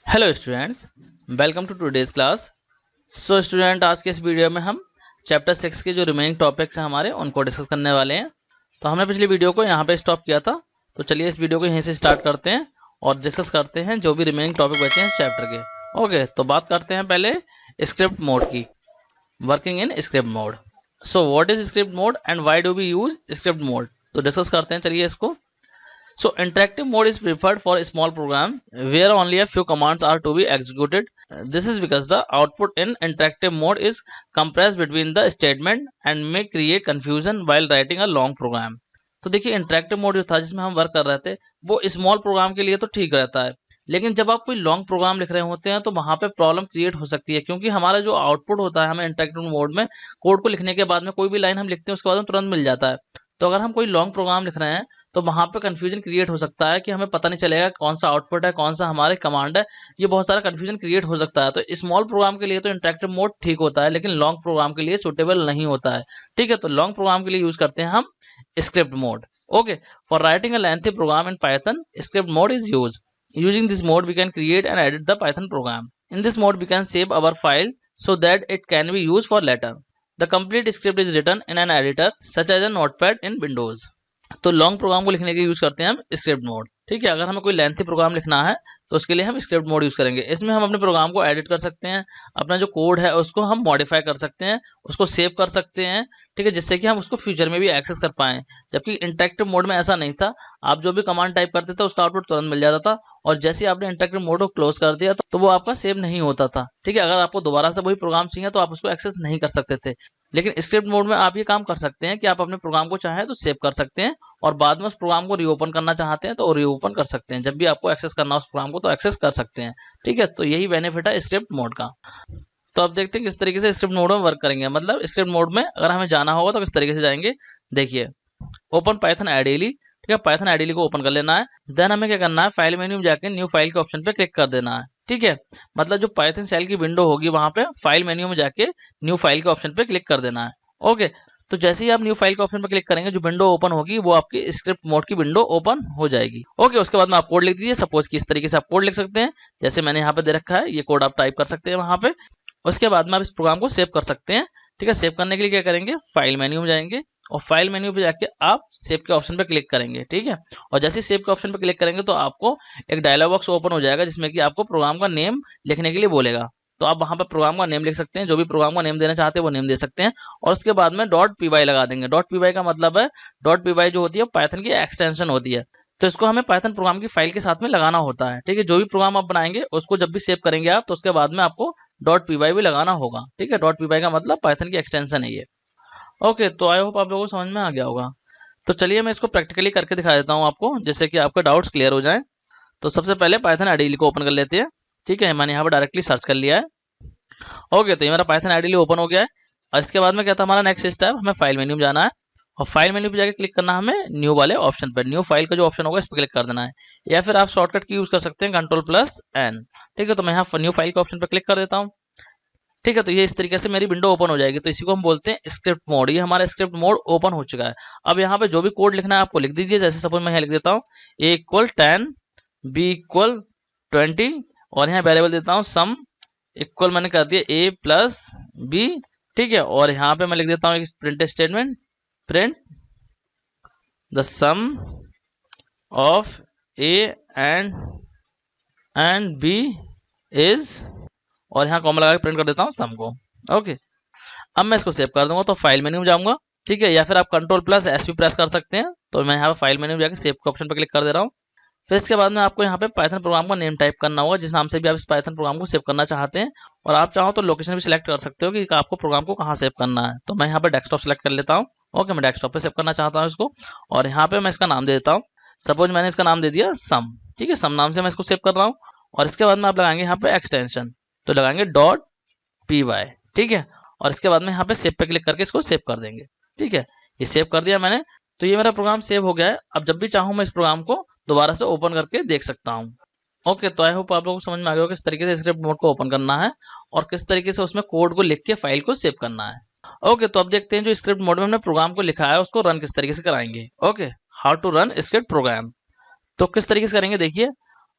Hello students, welcome to today's class. So student, आज के इस वीडियो में हम चैप्टर 6 के जो रिमेनिंग टॉपिक्स हैं हमारे उनको डिस्कस करने वाले हैं। तो हमने पिछली वीडियो को यहाँ पे स्टॉप किया था, तो चलिए इस वीडियो को यहीं से स्टार्ट करते हैं और डिस्कस करते हैं जो भी रिमेनिंग टॉपिक बचे हैं चैप्टर के। ओके, तो बात करते हैं पहले स्क्रिप्ट मोड की, working in script mode. So what is script mode and why do we use script mode, तो डिस्कस करते हैं चलिए इसको। So interactive mode is preferred for a small program where only a few commands are to be executed. This is because the output in interactive mode is compressed between the statement and may create confusion while writing a long program. तो देखिए, interactive mode जो था जिसमें हम work कर रहे थे वो स्मॉल प्रोग्राम के लिए तो ठीक रहता है, लेकिन जब आप कोई लॉन्ग प्रोग्राम लिख रहे होते हैं तो वहां पे प्रॉब्लम क्रिएट हो सकती है, क्योंकि हमारा जो आउटपुट होता है हमें इंटरेक्टिव मोड में कोड को लिखने के बाद में कोई भी लाइन हम लिखते हैं उसके बाद में तुरंत मिल जाता है। तो अगर हम कोई लॉन्ग प्रोग्राम लिख रहे हैं तो वहां पे कंफ्यूजन क्रिएट हो सकता है कि हमें पता नहीं चलेगा कौन सा आउटपुट है कौन सा हमारे कमांड है। ये बहुत सारा कंफ्यूजन क्रिएट हो सकता है। तो स्मॉल प्रोग्राम के लिए तो इंटरेक्टिव मोड ठीक होता है, लेकिन लॉन्ग प्रोग्राम के लिए सुटेबल नहीं होता है। ठीक है, तो लॉन्ग प्रोग्राम के लिए यूज करते हैं हम script mode. Okay, for writing a lengthy program in Python script mode is use. Using this mode we can create and edit the Python program. In this mode we can save our file so that it can be used for later. The complete script is written in an editor such as a notepad in Windows. तो long programme को लिखने के use करते हैं हम script mode. ठीक है, अगर हमें कोई लेंथी प्रोग्राम लिखना है तो उसके लिए हम स्क्रिप्ट मोड यूज करेंगे। इसमें हम अपने प्रोग्राम को एडिट कर सकते हैं, अपना जो कोड है उसको हम मॉडिफाई कर सकते हैं, उसको सेव कर सकते हैं। ठीक है, जिससे कि हम उसको फ्यूचर में भी एक्सेस कर पाएं। जबकि इंटरेक्टिव मोड में ऐसा नहीं था, आप जो भी कमांड टाइप करते थे उसका आउटपुट तुरंत मिल जाता था, और जैसे ही आपने इंटरेक्टिव मोड को क्लोज कर दिया तो वो आपका सेव नहीं होता था। ठीक है, अगर आपको दोबारा से वही प्रोग्राम चाहिए तो आप उसको एक्सेस नहीं कर सकते थे। लेकिन स्क्रिप्ट मोड में आप ये काम कर सकते हैं कि आप अपने प्रोग्राम को चाहें तो सेव कर सकते हैं, और बाद में उस प्रोग्राम को रीओपन करना चाहते हैं तो रीओपन कर सकते हैं। जब भी आपको एक्सेस करना उस प्रोग्राम को तो एक्सेस कर सकते हैं। ठीक है, तो यही बेनिफिट है स्क्रिप्ट मोड का। तो अब देखते हैं किस तरीके से स्क्रिप्ट मोड में वर्क करेंगे। मतलब स्क्रिप्ट मोड में अगर हमें जाना होगा तो किस तरीके से जाएंगे, देखिए। Open Python ideally. ठीक है, पाइथन आइडियली को ओपन कर लेना है। देन हमें क्या करना है, फाइल मेन्यू में जाके न्यू फाइल के ऑप्शन पे क्लिक कर देना है। ठीक है, मतलब जो पाइथन शेल की विंडो होगी वहां पे फाइल मेन्यू में जाके न्यू फाइल के ऑप्शन पे क्लिक कर देना है। ओके, तो जैसे ही आप न्यू फाइल के ऑप्शन पर क्लिक करेंगे जो विंडो ओपन होगी वो आपकी स्क्रिप्ट मोड की विंडो ओपन हो जाएगी। ओके, उसके बाद में आप कोड लिख दीजिए। सपोज कि इस तरीके से आप कोड लिख सकते हैं, जैसे मैंने यहाँ पे दे रखा है, ये कोड आप टाइप कर सकते हैं वहां पे। उसके बाद में आप इस प्रोग्राम को सेव कर सकते हैं। ठीक है, सेव करने के लिए क्या करेंगे, फाइल मेन्यू में जाएंगे और फाइल मेन्यू पे जाके आप सेव के ऑप्शन पे क्लिक करेंगे। ठीक है, और जैसे ही सेव के ऑप्शन पे क्लिक करेंगे तो आपको एक डायलॉग बॉक्स ओपन हो जाएगा जिसमें कि आपको प्रोग्राम का नेम लिखने के लिए बोलेगा। तो आप वहां पर प्रोग्राम का नेम लिख सकते हैं, जो भी प्रोग्राम का नेम देना चाहते हैं वो नेम दे सकते हैं, और उसके बाद में डॉट पी वाई लगा देंगे। डॉट पी वाई का मतलब है, डॉट पी वाई जो होती है पाइथन की एक्सटेंशन होती है, तो इसको हमें पाइथन प्रोग्राम की फाइल के साथ में लगाना होता है। ठीक है, जो भी प्रोग्राम आप बनाएंगे उसको जब भी सेव करेंगे आप तो उसके बाद में आपको डॉट पी वाई भी लगाना होगा। ठीक है, डॉट पी वाई का मतलब पाइथन की एक्सटेंशन है ये। ओके, तो आई होप आप लोगों को समझ में आ गया होगा। तो चलिए मैं इसको प्रैक्टिकली करके दिखा देता हूँ आपको, जिससे कि आपके डाउट्स क्लियर हो जाएं। तो सबसे पहले पाइथन आईडीई को ओपन कर लेते हैं। ठीक है, मैंने यहाँ पर डायरेक्टली सर्च कर लिया है। ओके, तो ये मेरा पाइथन आईडीई ओपन हो गया है। और इसके बाद में क्या था, हमारा नेक्स्ट स्टेप, हमें फाइल मेन्यू में जाना है और फाइल मेन्यू पे जाके क्लिक करना है हमें न्यू वाले ऑप्शन पर। न्यू फाइल का जो ऑप्शन होगा इस पर क्लिक कर देना है, या फिर आप शॉर्टकट की यूज कर सकते हैं Ctrl+N। ठीक है, तो मैं यहाँ न्यू फाइल के ऑप्शन पर क्लिक कर देता हूँ। ठीक है, तो ये इस तरीके से मेरी विंडो ओपन हो जाएगी। तो इसी को हम बोलते हैं स्क्रिप्ट मोड। ये हमारा स्क्रिप्ट मोड ओपन हो चुका है। अब यहाँ पे जो भी कोड लिखना है आपको लिख दीजिए। जैसे सपोज मैं यहाँ लिख देता हूँ A=10, B=20, और यहाँ वेरिएबल देता हूँ सम इक्वल, मैंने कर दिया A+B। ठीक है, और यहाँ पे मैं लिख देता हूँ एक print statement, print the sum of A and B is, और यहाँ कॉमा लगा के प्रिंट कर देता हूँ सम को। ओके, अब मैं इसको सेव कर दूंगा तो फाइल मेन्यू में जाऊंगा। ठीक है, या फिर आप Ctrl+S भी प्रेस कर सकते हैं। तो मैं यहाँ पे फाइल मेन्यू में जाकर सेव के ऑप्शन पर क्लिक कर दे रहा हूँ। फिर इसके बाद में आपको यहाँ पे पाइथन प्रोग्राम का नेम टाइप करना होगा, जिस नाम से भी आप इस पाइथन प्रोग्राम को सेव करना चाहते हैं, और आप चाहो तो लोकेशन भी सिलेक्ट कर सकते हो कि आपको प्रोग्राम को कहाँ सेव करना है। तो मैं यहाँ पे डेस्कटॉप सेलेक्ट कर लेता हूँ। ओके, मैं डेस्कटॉप पे सेव करना चाहता हूँ इसको, और यहाँ पे मैं इसका नाम दे देता हूँ। सपोज मैंने इसका नाम दे दिया सम। ठीक है, सम नाम से मैं इसको सेव कर रहा हूँ, और इसके बाद में आप लगाएंगे यहाँ पे एक्सटेंशन, तो लगाएंगे डॉट पी वाई। ठीक है, और इसके बाद में यहाँ पे सेव पे क्लिक करके इसको सेव कर देंगे। ठीक है, ये सेव कर दिया मैंने, तो ये मेरा प्रोग्राम सेव हो गया है। अब जब भी चाहूँ मैं इस प्रोग्राम को दोबारा से ओपन करके देख सकता हूँ। ओके, तो आई होप आप लोगों को समझ में आ गया किस तरीके से स्क्रिप्ट मोड को ओपन करना है और किस तरीके से उसमें कोड को लिख के फाइल को सेव करना है। ओके, तो अब देखते हैं जो स्क्रिप्ट मोड में हमने प्रोग्राम को लिखा है उसको रन किस तरीके से कराएंगे। Okay, how to run script program. तो किस तरीके से करेंगे, देखिए।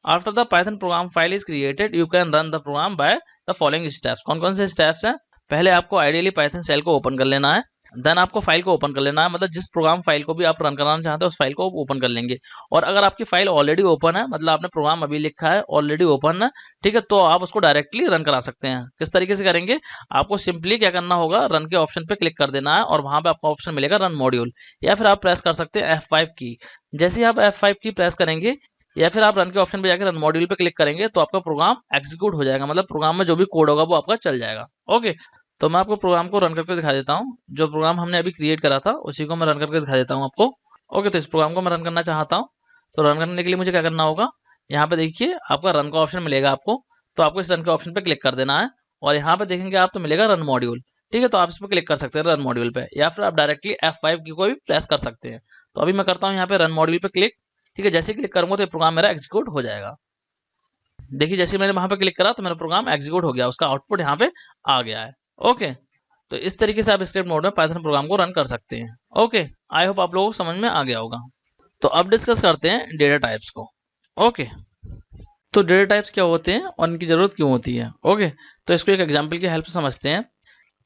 After the Python program file is created you can run the program by the following steps. कौन कौन से स्टेप्स हैं? पहले आपको आइडियली पाइथन सेल को ओपन कर लेना है, देन आपको फाइल को ओपन कर लेना है, मतलब जिस प्रोग्राम फाइल को भी आप रन कराना चाहते हैं उस फाइल को ओपन कर लेंगे। और अगर आपकी फाइल ऑलरेडी ओपन है, मतलब आपने प्रोग्राम अभी लिखा है ऑलरेडी ओपन है, ठीक है, तो आप उसको डायरेक्टली रन करा सकते हैं। किस तरीके से करेंगे? आपको सिंपली क्या करना होगा, रन के ऑप्शन पे क्लिक कर देना है और वहां पे आपको ऑप्शन मिलेगा रन मॉड्यूल, या फिर आप प्रेस कर सकते हैं F5 की। जैसे ही आप F5 की प्रेस करेंगे या फिर आप रन के ऑप्शन पे जाकर रन मॉड्यूल पे क्लिक करेंगे तो आपका प्रोग्राम एग्जीक्यूट हो जाएगा, मतलब प्रोग्राम में जो भी कोड होगा वो आपका चल जाएगा। ओके, तो मैं आपको प्रोग्राम को रन करके दिखा देता हूँ। जो प्रोग्राम हमने अभी क्रिएट करा था उसी को मैं रन करके दिखा देता हूँ आपको। ओके, तो इस प्रोग्राम को मैं रन करना चाहता हूँ, तो रन करने के लिए मुझे क्या करना होगा, यहाँ पे देखिए आपका रन का ऑप्शन मिलेगा आपको, तो आपको इस रन के ऑप्शन पे क्लिक कर देना है और यहाँ पे देखेंगे आप तो मिलेगा रन मॉड्यूल, ठीक है, तो आप इस पर क्लिक कर सकते हैं रन मॉड्यूल पे, या फिर आप डायरेक्टली F5 की कोई भी प्रेस कर सकते हैं। तो अभी मैं करता हूँ यहाँ पे रन मॉड्यूल पे क्लिक, ठीक है, जैसे क्लिक करूंगा तो ये प्रोग्राम मेरा एग्जीक्यूट हो जाएगा। देखिए जैसे मैंने वहां पे क्लिक करा तो मेरा प्रोग्राम एग्जीक्यूट हो गया, उसका आउटपुट यहाँ पे आ गया है। ओके, तो इस तरीके से आप स्क्रिप्ट मोड में पाइथन प्रोग्राम को रन कर सकते हैं। ओके, आई होप आप लोगों को समझ में आ गया होगा। तो अब डिस्कस करते हैं डेटा टाइप्स को। ओके, तो डेटा टाइप्स क्या होते हैं और इनकी जरूरत क्यों होती है। ओके, तो इसको एक एग्जांपल की हेल्प से समझते हैं।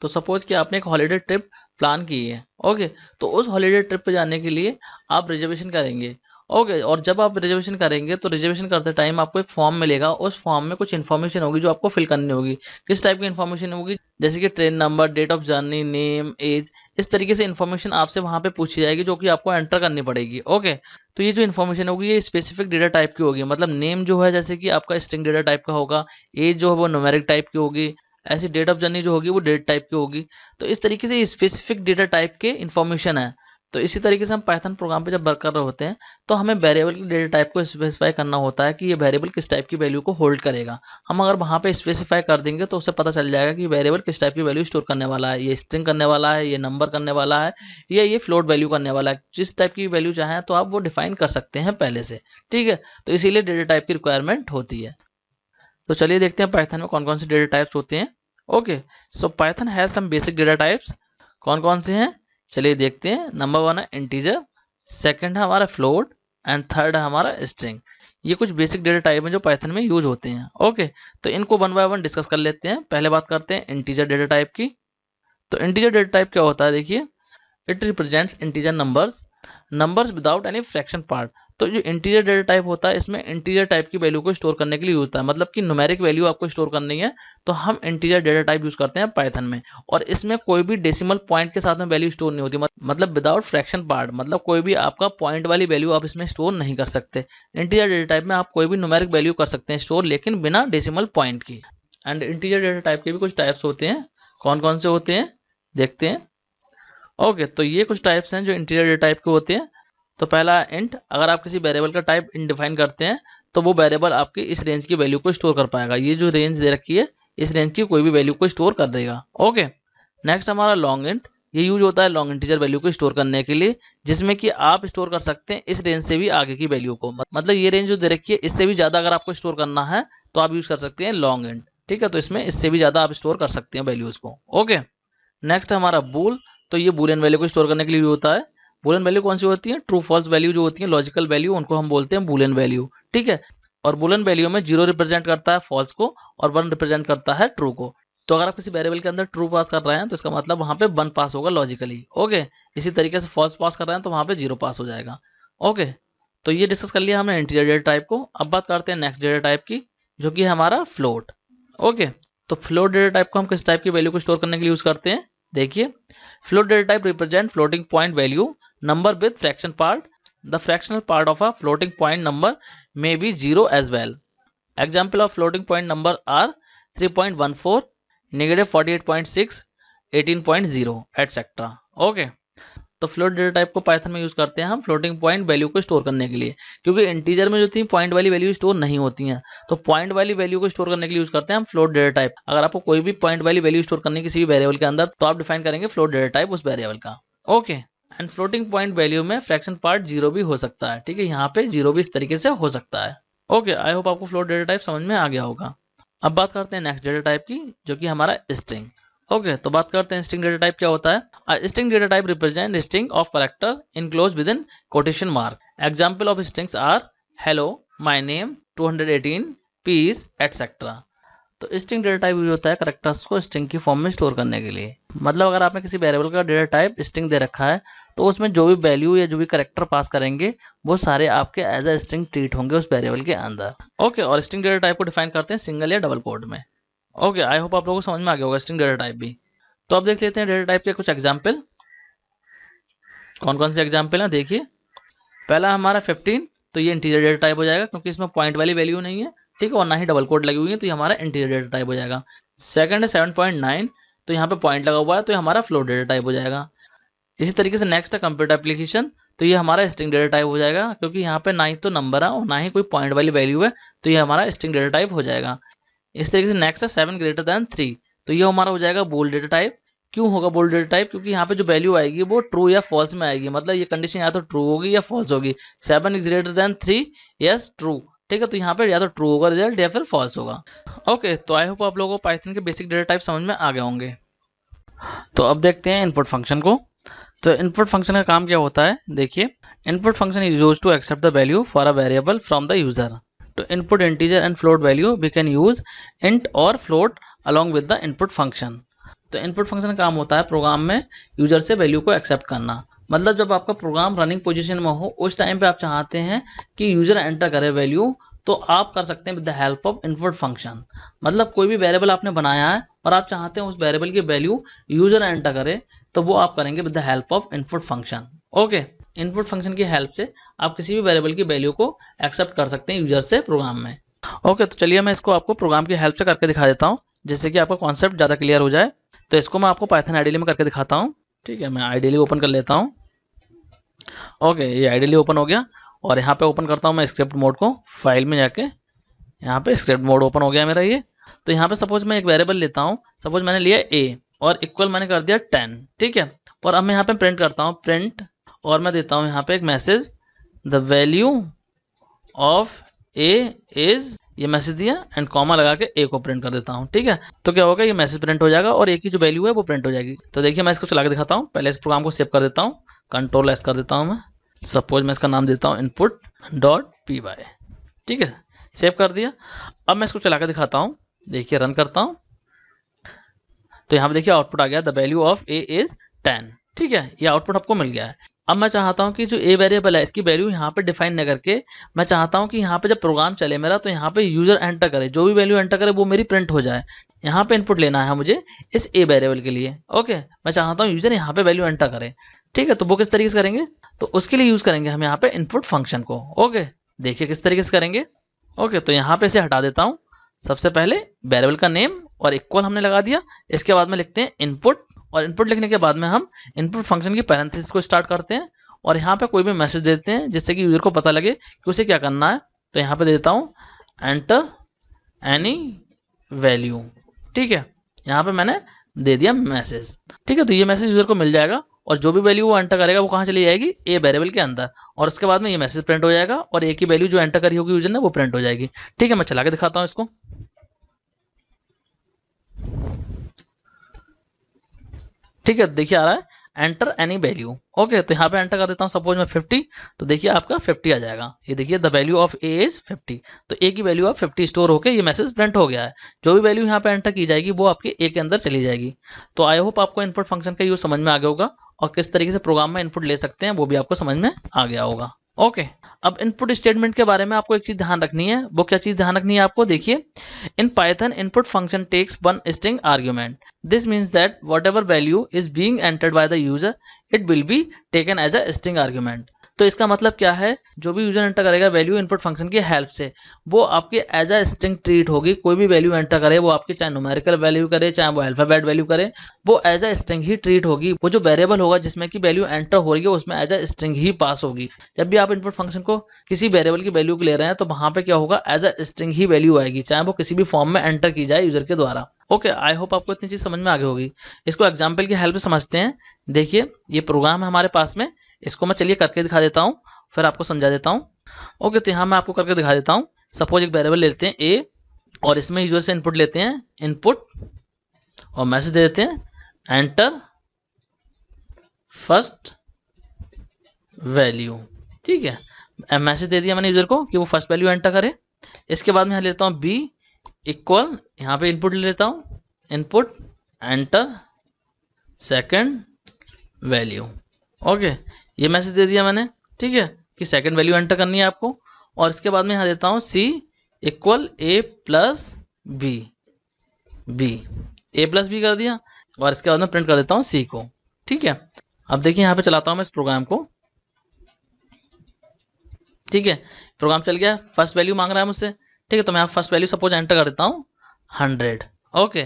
तो सपोज कि आपने एक हॉलीडे ट्रिप प्लान की है। ओके, तो उस हॉलीडे ट्रिप पे जाने के लिए आप रिजर्वेशन करेंगे। ओके, और जब आप रिजर्वेशन करेंगे तो रिजर्वेशन करते टाइम आपको एक फॉर्म मिलेगा, उस फॉर्म में कुछ इन्फॉर्मेशन होगी जो आपको फिल करनी होगी। किस टाइप की इन्फॉर्मेशन होगी? जैसे कि train number, date of journey, name, age, इस तरीके से इन्फॉर्मेशन आपसे वहां पे पूछी जाएगी जो कि आपको एंटर करनी पड़ेगी। ओके, तो ये जो इन्फॉर्मेशन होगी ये स्पेसिफिक डेटा टाइप की होगी, मतलब नेम जो है जैसे कि आपका स्ट्रिंग डेटा टाइप का होगा, एज जो है वो न्यूमेरिक टाइप की होगी, ऐसी डेट ऑफ जर्नी जो होगी वो डेट टाइप की होगी। तो इस तरीके से स्पेसिफिक डेटा टाइप के इन्फॉर्मेशन है। तो इसी तरीके से हम पाइथन प्रोग्राम पे जब वर्क कर रहे होते हैं तो हमें वेरिएबल की डेटा टाइप को स्पेसिफाई करना होता है कि ये वेरिएबल किस टाइप की वैल्यू को होल्ड करेगा। हम अगर वहां पे स्पेसिफाई कर देंगे तो उससे पता चल जाएगा कि वेरिएबल किस टाइप की वैल्यू स्टोर करने वाला है, ये स्ट्रिंग करने वाला है, ये नंबर करने वाला है, या ये फ्लोट वैल्यू करने वाला है। जिस टाइप की वैल्यू चाहें तो आप वो डिफाइन कर सकते हैं पहले से, ठीक है। तो इसीलिए डेटा टाइप की रिक्वायरमेंट होती है। तो चलिए देखते हैं पाइथन में कौन कौन से डेटा टाइप्स होते हैं। Okay, so Python has some basic data types. कौन कौन से हैं चलिए देखते हैं। नंबर 1 है इंटीजर, सेकंड है हमारा फ्लोट, एंड थर्ड है हमारा स्ट्रिंग। ये कुछ बेसिक डेटा टाइप हैं जो पाइथन में यूज होते हैं। ओके, तो इनको वन बाय वन डिस्कस कर लेते हैं। पहले बात करते हैं इंटीजर डेटा टाइप की। तो इंटीजर डेटा टाइप क्या होता है, देखिए, it represents integer numbers without any fraction part. तो जो इंटीजर डेटा टाइप होता है इसमें इंटीजर टाइप की वैल्यू को स्टोर करने के लिए यूज होता है, मतलब कि न्यूमेरिक वैल्यू आपको स्टोर करनी है तो हम इंटीजर डेटा टाइप यूज करते हैं पाइथन में। और इसमें कोई भी डेसिमल पॉइंट के साथ में वैल्यू स्टोर नहीं होती, मतलब विदाउट फ्रैक्शन पार्ट, मतलब कोई भी आपका पॉइंट वाली वैल्यू आप इसमें स्टोर नहीं कर सकते। इंटीजर डेटा टाइप में आप कोई भी न्यूमेरिक वैल्यू कर सकते हैं स्टोर, लेकिन बिना डेसिमल पॉइंट की। एंड इंटीजर डेटा टाइप के भी कुछ टाइप्स होते हैं। कौन कौन से होते हैं देखते हैं। ओके, तो ये कुछ टाइप्स हैं जो इंटीजर डेटा टाइप के होते हैं। तो पहला इंट, अगर आप किसी वेरिएबल का टाइप इंट डिफाइन करते हैं तो वो वेरिएबल आपकी इस रेंज की वैल्यू को स्टोर कर पाएगा। ये जो रेंज दे रखी है इस रेंज की कोई भी वैल्यू को स्टोर कर देगा। ओके, नेक्स्ट हमारा लॉन्ग इंट। ये यूज होता है लॉन्ग इंटीजर वैल्यू को स्टोर करने के लिए, जिसमें कि आप स्टोर कर सकते हैं इस रेंज से भी आगे की वैल्यू को, मतलब ये रेंज जो दे रखी है इससे भी ज्यादा अगर आपको स्टोर करना है तो आप यूज कर सकते हैं लॉन्ग इंट, ठीक है। तो इसमें इससे भी ज्यादा आप स्टोर कर सकते हैं वैल्यूज को। ओके, नेक्स्ट हमारा बूल। तो ये बूलियन वैल्यू को स्टोर करने के लिए होता है। बूलियन वैल्यू कौन सी होती है? ट्रू फॉल्स वैल्यू जो होती है, लॉजिकल वैल्यू, उनको हम बोलते हैं बूलियन वैल्यू, ठीक है। और बूलियन वैल्यू में 0 रिप्रेजेंट करता है फॉल्स को और 1 रिप्रेजेंट करता है ट्रू को। तो अगर आप किसी वेरिएबल के अंदर ट्रू पास कर रहे हैं तो इसका मतलब वहां पे 1 पास होगा लॉजिकली। ओके, इसी तरीके से फॉल्स पास कर रहे हैं तो वहां पे 0 पास हो जाएगा। ओके, तो ये डिस्कस कर लिया हमने इंटीजर डेटा टाइप को। अब बात करते हैं नेक्स्ट डेटा टाइप की, जो कि है हमारा फ्लोट। ओके, तो फ्लोट डेटा टाइप को हम किस टाइप की वैल्यू को स्टोर करने के लिए यूज करते हैं देखिए। Float data type represent floating point value number with fraction part. The fractional part of a floating point number may be 0 as well. Example of floating point number are 3.14, -48.6, 18.0 etc. Okay, तो float data type को Python में use करते हैं हम floating point value को store करने के लिए, क्योंकि इंटीजर में जो थी पॉइंट वाली वैल्यू स्टोर नहीं होती हैं, तो पॉइंट वाली वैल्यू को स्टोर करने के लिए यूज करते हैं हम फ्लोट डेटा टाइप। अगर आपको कोई भी पॉइंट वाली वैल्यू स्टोर करनी है किसी भी वेरिएबल के अंदर तो आप डिफाइन करेंगे फ्लोट डेटा टाइप उस वेरिएबल का। Okay, and floating point value में फ्रैक्शन पार्ट 0 भी हो सकता है, ठीक है, यहाँ पे 0 भी इस तरीके से हो सकता है। ओके, आई होप आपको फ्लोट डेटा टाइप समझ में आ गया होगा। अब बात करते हैं नेक्स्ट डेटा टाइप की, जो कि हमारा स्ट्रिंग। ओके, तो बात करते हैं स्ट्रिंग डेटा टाइप क्या होता है। String data type represent string of character enclosed with in quotation mark. Example of strings are hello, my name, 218 piece etcetera. तो स्ट्रिंग डेटा टाइप यूज होता है कैरेक्टर्स को स्ट्रिंग की फॉर्म में store करने के लिए। मतलब अगर आपने किसी वेरिएबल का डेटा टाइप स्ट्रिंग दे रखा है तो उसमें जो भी वैल्यू या जो भी कैरेक्टर पास करेंगे वो सारे आपके एज अ स्ट्रिंग ट्रीट होंगे उस वेरिएबल के अंदर। ओके, और स्ट्रिंग डेटा टाइप को डिफाइन करते हैं सिंगल या डबल कोड में। ओके, आई होप आप लोगों को समझ में आ गया होगा स्ट्रिंग डेटा टाइप भी। तो अब देख लेते हैं डेटा टाइप के कुछ एग्जाम्पल। कौन कौन से एग्जाम्पल हैं देखिए। पहला हमारा 15, तो ये इंटीजर डेटा टाइप हो जाएगा क्योंकि इसमें पॉइंट वाली वैल्यू नहीं है, ठीक है, और ना ही डबल कोड लगी हुई है, तो ये हमारा इंटीजर डेटा टाइप हो जाएगा। सेकंड है 7.9, तो यहाँ पे पॉइंट लगा हुआ है तो ये हमारा फ्लोट डेटा टाइप हो जाएगा। इसी तरीके से नेक्स्ट है कंप्यूटर एप्लीकेशन, तो ये हमारा स्ट्रिंग डेटा टाइप हो जाएगा क्योंकि यहाँ पे ना ही तो नंबर है और ना ही कोई पॉइंट वाली वैल्यू है, तो ये हमारा स्ट्रिंग डेटा टाइप हो जाएगा। इस तरीके से नेक्स्ट है 7 <3, तो ये हमारा हो जाएगा बोल्ड डेटा टाइप। क्यों होगा बोल्ड डेटा टाइप? क्योंकि यहाँ पे जो वैल्यू आएगी वो ट्रू या फॉल्स में आएगी, मतलब ये कंडीशन या तो ट्रू होगी या फॉल्स होगी। 7 <3, यस ट्रू, ठीक है, तो यहाँ पे या तो ट्रू होगा रिजल्ट या फिर फॉल्स होगा। ओके, तो आई होप आप लोगों को पाइथन के बेसिक डेटा टाइप समझ में आ गए होंगे। तो अब देखते हैं इनपुट फंक्शन को। तो इनपुट फंक्शन का काम क्या होता है देखिए। Input function is used to accept the value for a variable from the user. To input integer and float value, we can use int or float along with the input function. तो input function का काम होता है programme में user से value को accept करना। मतलब जब आपका प्रोग्राम रनिंग पोजीशन में हो उस टाइम पे आप चाहते हैं कि यूजर एंटर करे वैल्यू, तो आप कर सकते हैं with the help of input function. मतलब कोई भी वेरिएबल आपने बनाया है और आप चाहते हैं उस वेरिएबल की वैल्यू यूजर एंटर करे, तो वो आप करेंगे with the help of input function. Okay, input function की हेल्प से आप किसी भी वेरिएबल की वैल्यू को एक्सेप्ट कर सकते हैं यूजर से प्रोग्राम में। ओके, तो चलिए मैं इसको आपको प्रोग्राम की हेल्प से करके दिखा देता हूँ जिससे कि आपका कॉन्सेप्ट ज़्यादा क्लियर हो जाए। तो इसको मैं आपको पाइथन आइडियली में करके दिखाता हूँ। ठीक है, मैं आइडियली ओपन कर लेता हूँ। ओके, ये आइडियली ओपन हो गया और यहाँ पे ओपन करता हूँ मैं स्क्रिप्ट मोड को। फाइल में जाके यहाँ पे स्क्रिप्ट मोड ओपन हो गया मेरा ये। तो यहाँ पे सपोज मैं एक वेरिएबल लेता हूँ, सपोज मैंने लिया a और इक्वल मैंने कर दिया 10, ठीक है। और अब मैं यहाँ पे प्रिंट करता हूँ प्रिंट, और मैं देता हूँ यहाँ पे एक message the value of a is, ये मैसेज दिया एंड कॉमा लगा के a को प्रिंट कर देता हूँ, ठीक है। तो क्या होगा, ये मैसेज प्रिंट हो जाएगा और a की जो वैल्यू है वो प्रिंट हो जाएगी। तो देखिए मैं इसको चला के दिखाता हूँ। पहले इस प्रोग्राम को सेव कर देता हूँ, Ctrl+S कर देता हूँ मैं। सपोज मैं इसका नाम देता हूँ input.py, ठीक है, सेव कर दिया। अब मैं इसको चला के दिखाता हूँ। देखिए रन करता हूँ तो यहाँ पे देखिए आउटपुट आ गया the value of a is 10, ठीक है, ये आउटपुट आपको मिल गया है। अब मैं चाहता हूँ कि जो a वेरिएबल है इसकी वैल्यू यहाँ पे डिफाइन न करके मैं चाहता हूँ कि यहाँ पे जब प्रोग्राम चले मेरा तो यहाँ पे यूजर एंटर करे, जो भी वैल्यू एंटर करे वो मेरी प्रिंट हो जाए। यहाँ पे इनपुट लेना है मुझे इस a वेरिएबल के लिए। ओके, मैं चाहता हूँ यूजर यहाँ पे वैल्यू एंटर करे, ठीक है। तो वो किस तरीके से करेंगे, तो उसके लिए यूज करेंगे हम यहाँ पे इनपुट फंक्शन को। ओके, देखिए किस तरीके से करेंगे। ओके, तो यहाँ पे इसे हटा देता हूँ। सबसे पहले वेरिएबल का नेम और इक्वल हमने लगा दिया। इसके बाद में लिखते हैं इनपुट, और इनपुट लिखने के बाद में हम इनपुट फंक्शन की पैरेंथेसिस को स्टार्ट करते हैं और यहाँ पे कोई भी मैसेज देते हैं जिससे कि यूजर को पता लगे कि उसे क्या करना है। तो यहाँ पे देता हूँ एंटर एनी वैल्यू, ठीक है, यहाँ पे मैंने दे दिया मैसेज, ठीक है। तो ये मैसेज यूजर को मिल जाएगा और जो भी वैल्यू वो एंटर करेगा वो कहाँ चली जाएगी, ए वेरिएबल के अंदर, और उसके बाद में ये मैसेज प्रिंट हो जाएगा और ए की वैल्यू जो एंटर करी होगी यूजर ने वो प्रिंट हो जाएगी, ठीक है। मैं चला के दिखाता हूँ इसको। ठीक है, देखिए आ रहा है एंटर एनी वैल्यू। ओके, तो यहाँ पे एंटर कर देता हूँ सपोज मैं 50, तो देखिए आपका 50 आ जाएगा। ये देखिए the value of A is 50, तो ए की वैल्यू ऑफ 50 स्टोर होके ये मैसेज प्रिंट हो गया है। जो भी वैल्यू यहाँ पे एंटर की जाएगी वो आपके ए के अंदर चली जाएगी। तो आई होप आपको इनपुट फंक्शन का यूज समझ में आ गया होगा और किस तरीके से प्रोग्राम में इनपुट ले सकते हैं वो भी आपको समझ में आ गया होगा। ओके, अब इनपुट स्टेटमेंट के बारे में आपको एक चीज ध्यान रखनी है। वो क्या चीज ध्यान रखनी है आपको, देखिए in Python input function takes one string argument. This means that whatever value is being entered by the user it will be taken as a string argument। तो इसका मतलब क्या है, जो भी यूजर एंटर करेगा वैल्यू इनपुट फंक्शन की help से वो आपके एज अ स्ट्रिंग ट्रीट होगी। कोई भी वैल्यू एंटर करे वो आपकी चाहे न्यूमेरिकल वैल्यू करे चाहे वो अल्फाबेट वैल्यू करे, वो एज अ स्ट्रिंग ही ट्रीट होगी। वो जो वेरिएबल होगा जिसमें की वैल्यू एंटर हो रही है उसमें एज अ स्ट्रिंग ही पास होगी। जब भी आप इनपुट फंक्शन को किसी वेरिएबल की वैल्यू को ले रहे हैं तो वहां पे क्या होगा, एज अ स्ट्रिंग ही वैल्यू आएगी, चाहे वो किसी भी फॉर्म में एंटर की जाए यूजर के द्वारा। ओके, आई होप आपको इतनी चीज समझ में आ गई होगी। इसको एग्जाम्पल की हेल्प से समझते हैं। देखिए ये प्रोग्राम है हमारे पास में, इसको मैं चलिए करके दिखा देता हूँ फिर आपको समझा देता हूँ। ओके, तो यहाँ मैं आपको करके दिखा देता हूँ। सपोज एक वेरिएबल लेते हैं ए और इसमें यूजर से इनपुट लेते हैं इनपुट और मैसेज दे देते हैं एंटर फर्स्ट वैल्यू, ठीक है। मैसेज दे दिया मैंने यूजर को कि वो फर्स्ट वैल्यू एंटर करे। इसके बाद में यहाँ लेता हूँ b इक्वल, यहाँ पे इनपुट ले लेता हूँ, input enter second value. Okay, ये मैसेज दे दिया मैंने, ठीक है, कि सेकंड वैल्यू एंटर करनी है आपको। और इसके बाद में यहाँ देता हूँ c equal a plus b, a plus b कर दिया, और इसके बाद में प्रिंट कर देता हूँ c को। ठीक है, अब देखिए यहाँ पे चलाता हूँ मैं इस प्रोग्राम को। ठीक है, प्रोग्राम चल गया, फर्स्ट वैल्यू मांग रहा है मुझसे। ठीक है, तो मैं यहाँ फर्स्ट वैल्यू सपोज एंटर कर देता हूँ 100। ओके,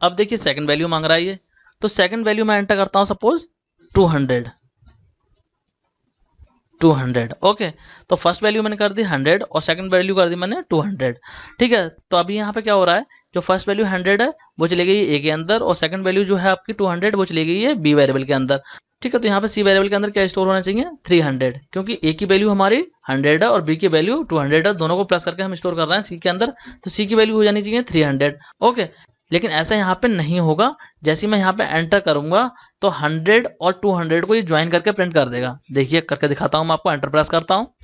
अब देखिए सेकंड वैल्यू मांग रहा है ये, तो सेकंड वैल्यू मैं एंटर करता हूँ सपोज 200। ओके, तो फर्स्ट वैल्यू मैंने कर दी 100 और सेकंड वैल्यू कर दी मैंने 200। ठीक है, तो अभी यहाँ पे क्या हो रहा है, जो फर्स्ट वैल्यू 100 है वो चली गई ए के अंदर, और सेकंड वैल्यू जो है आपकी 200 वो चली गई है बी वेरिएबल के अंदर। ठीक है, तो यहाँ पे सी वेरिएबल के अंदर क्या स्टोर होना चाहिए, 300, क्योंकि ए की वैल्यू हमारी 100 है और बी की वैल्यू 200 है, दोनों को प्लस करके हम स्टोर कर रहे हैं सी के अंदर, तो सी की वैल्यू हो जानी चाहिए 300। ओके, लेकिन ऐसा यहाँ पे नहीं होगा, जैसे मैं यहाँ पे एंटर करूंगा तो 100 और 200 को ये ज्वाइन करके प्रिंट कर देगा। देखिए करके दिखाता हूँ मैं आपको, एंटर प्रेस करता हूँ।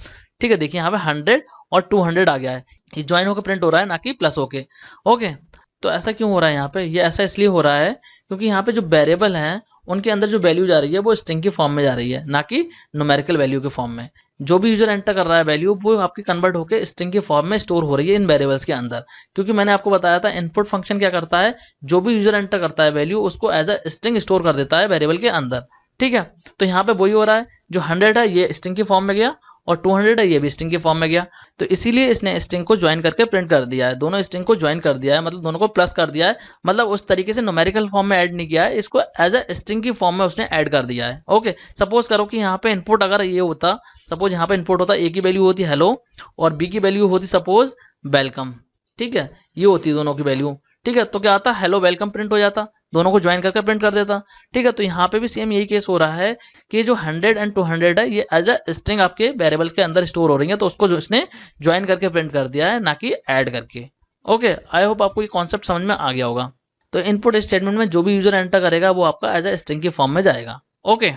ठीक है, देखिए यहाँ पे 100 और 200 आ गया है, ये ज्वाइन होकर प्रिंट हो रहा है, ना कि प्लस होके। ओके, तो ऐसा क्यों हो रहा है यहाँ पे, ये ऐसा इसलिए हो रहा है क्योंकि यहाँ पे जो वेरिएबल है उनके अंदर जो वैल्यू जा रही है वो स्ट्रिंग की फॉर्म में जा रही है, ना कि न्यूमेरिकल वैल्यू के फॉर्म में। जो भी यूजर एंटर कर रहा है वैल्यू वो आपकी कन्वर्ट होकर स्ट्रिंग के फॉर्म में स्टोर हो रही है इन वेरिएबल्स के अंदर, क्योंकि मैंने आपको बताया था इनपुट फंक्शन क्या करता है, जो भी यूजर एंटर करता है वैल्यू उसको एज अ स्ट्रिंग स्टोर कर देता है वेरिएबल के अंदर। ठीक है, तो यहाँ पे वही हो रहा है, जो 100 है ये स्ट्रिंग की फॉर्म में गया और 200 है ये भी स्ट्रिंग की फॉर्म में गया, तो इसीलिए इसने स्ट्रिंग को ज्वाइन करके प्रिंट कर दिया है, दोनों स्ट्रिंग को ज्वाइन कर दिया है, मतलब दोनों को प्लस कर दिया है, मतलब उस तरीके से न्यूमेरिकल फॉर्म में ऐड नहीं किया है, इसको एज अ स्ट्रिंग की फॉर्म में उसने ऐड कर दिया है। ओके, सपोज करो कि यहाँ पे इनपुट अगर ये होता, सपोज यहाँ पे इनपुट होता, ए की वैल्यू होती हेलो और बी की वैल्यू होती सपोज वेलकम। ठीक है, ये होती दोनों की वैल्यू। ठीक है, तो क्या आता, हेलो वेलकम प्रिंट हो जाता, दोनों को ज्वाइन करके प्रिंट कर देता। ठीक है, तो यहाँ पे भी सेम यही केस हो रहा है कि जो 100 एंड 200 है ये एज अ स्ट्रिंग आपके वेरिएबल के अंदर स्टोर हो रही है, तो उसको जो इसने ज्वाइन करके प्रिंट कर दिया है, ना कि ऐड करके। ओके, आई होप आपको ये कॉन्सेप्ट समझ में आ गया होगा। तो इनपुट स्टेटमेंट में जो भी यूजर एंटर करेगा वो आपका एज अ स्ट्रिंग की फॉर्म में जाएगा। ओके,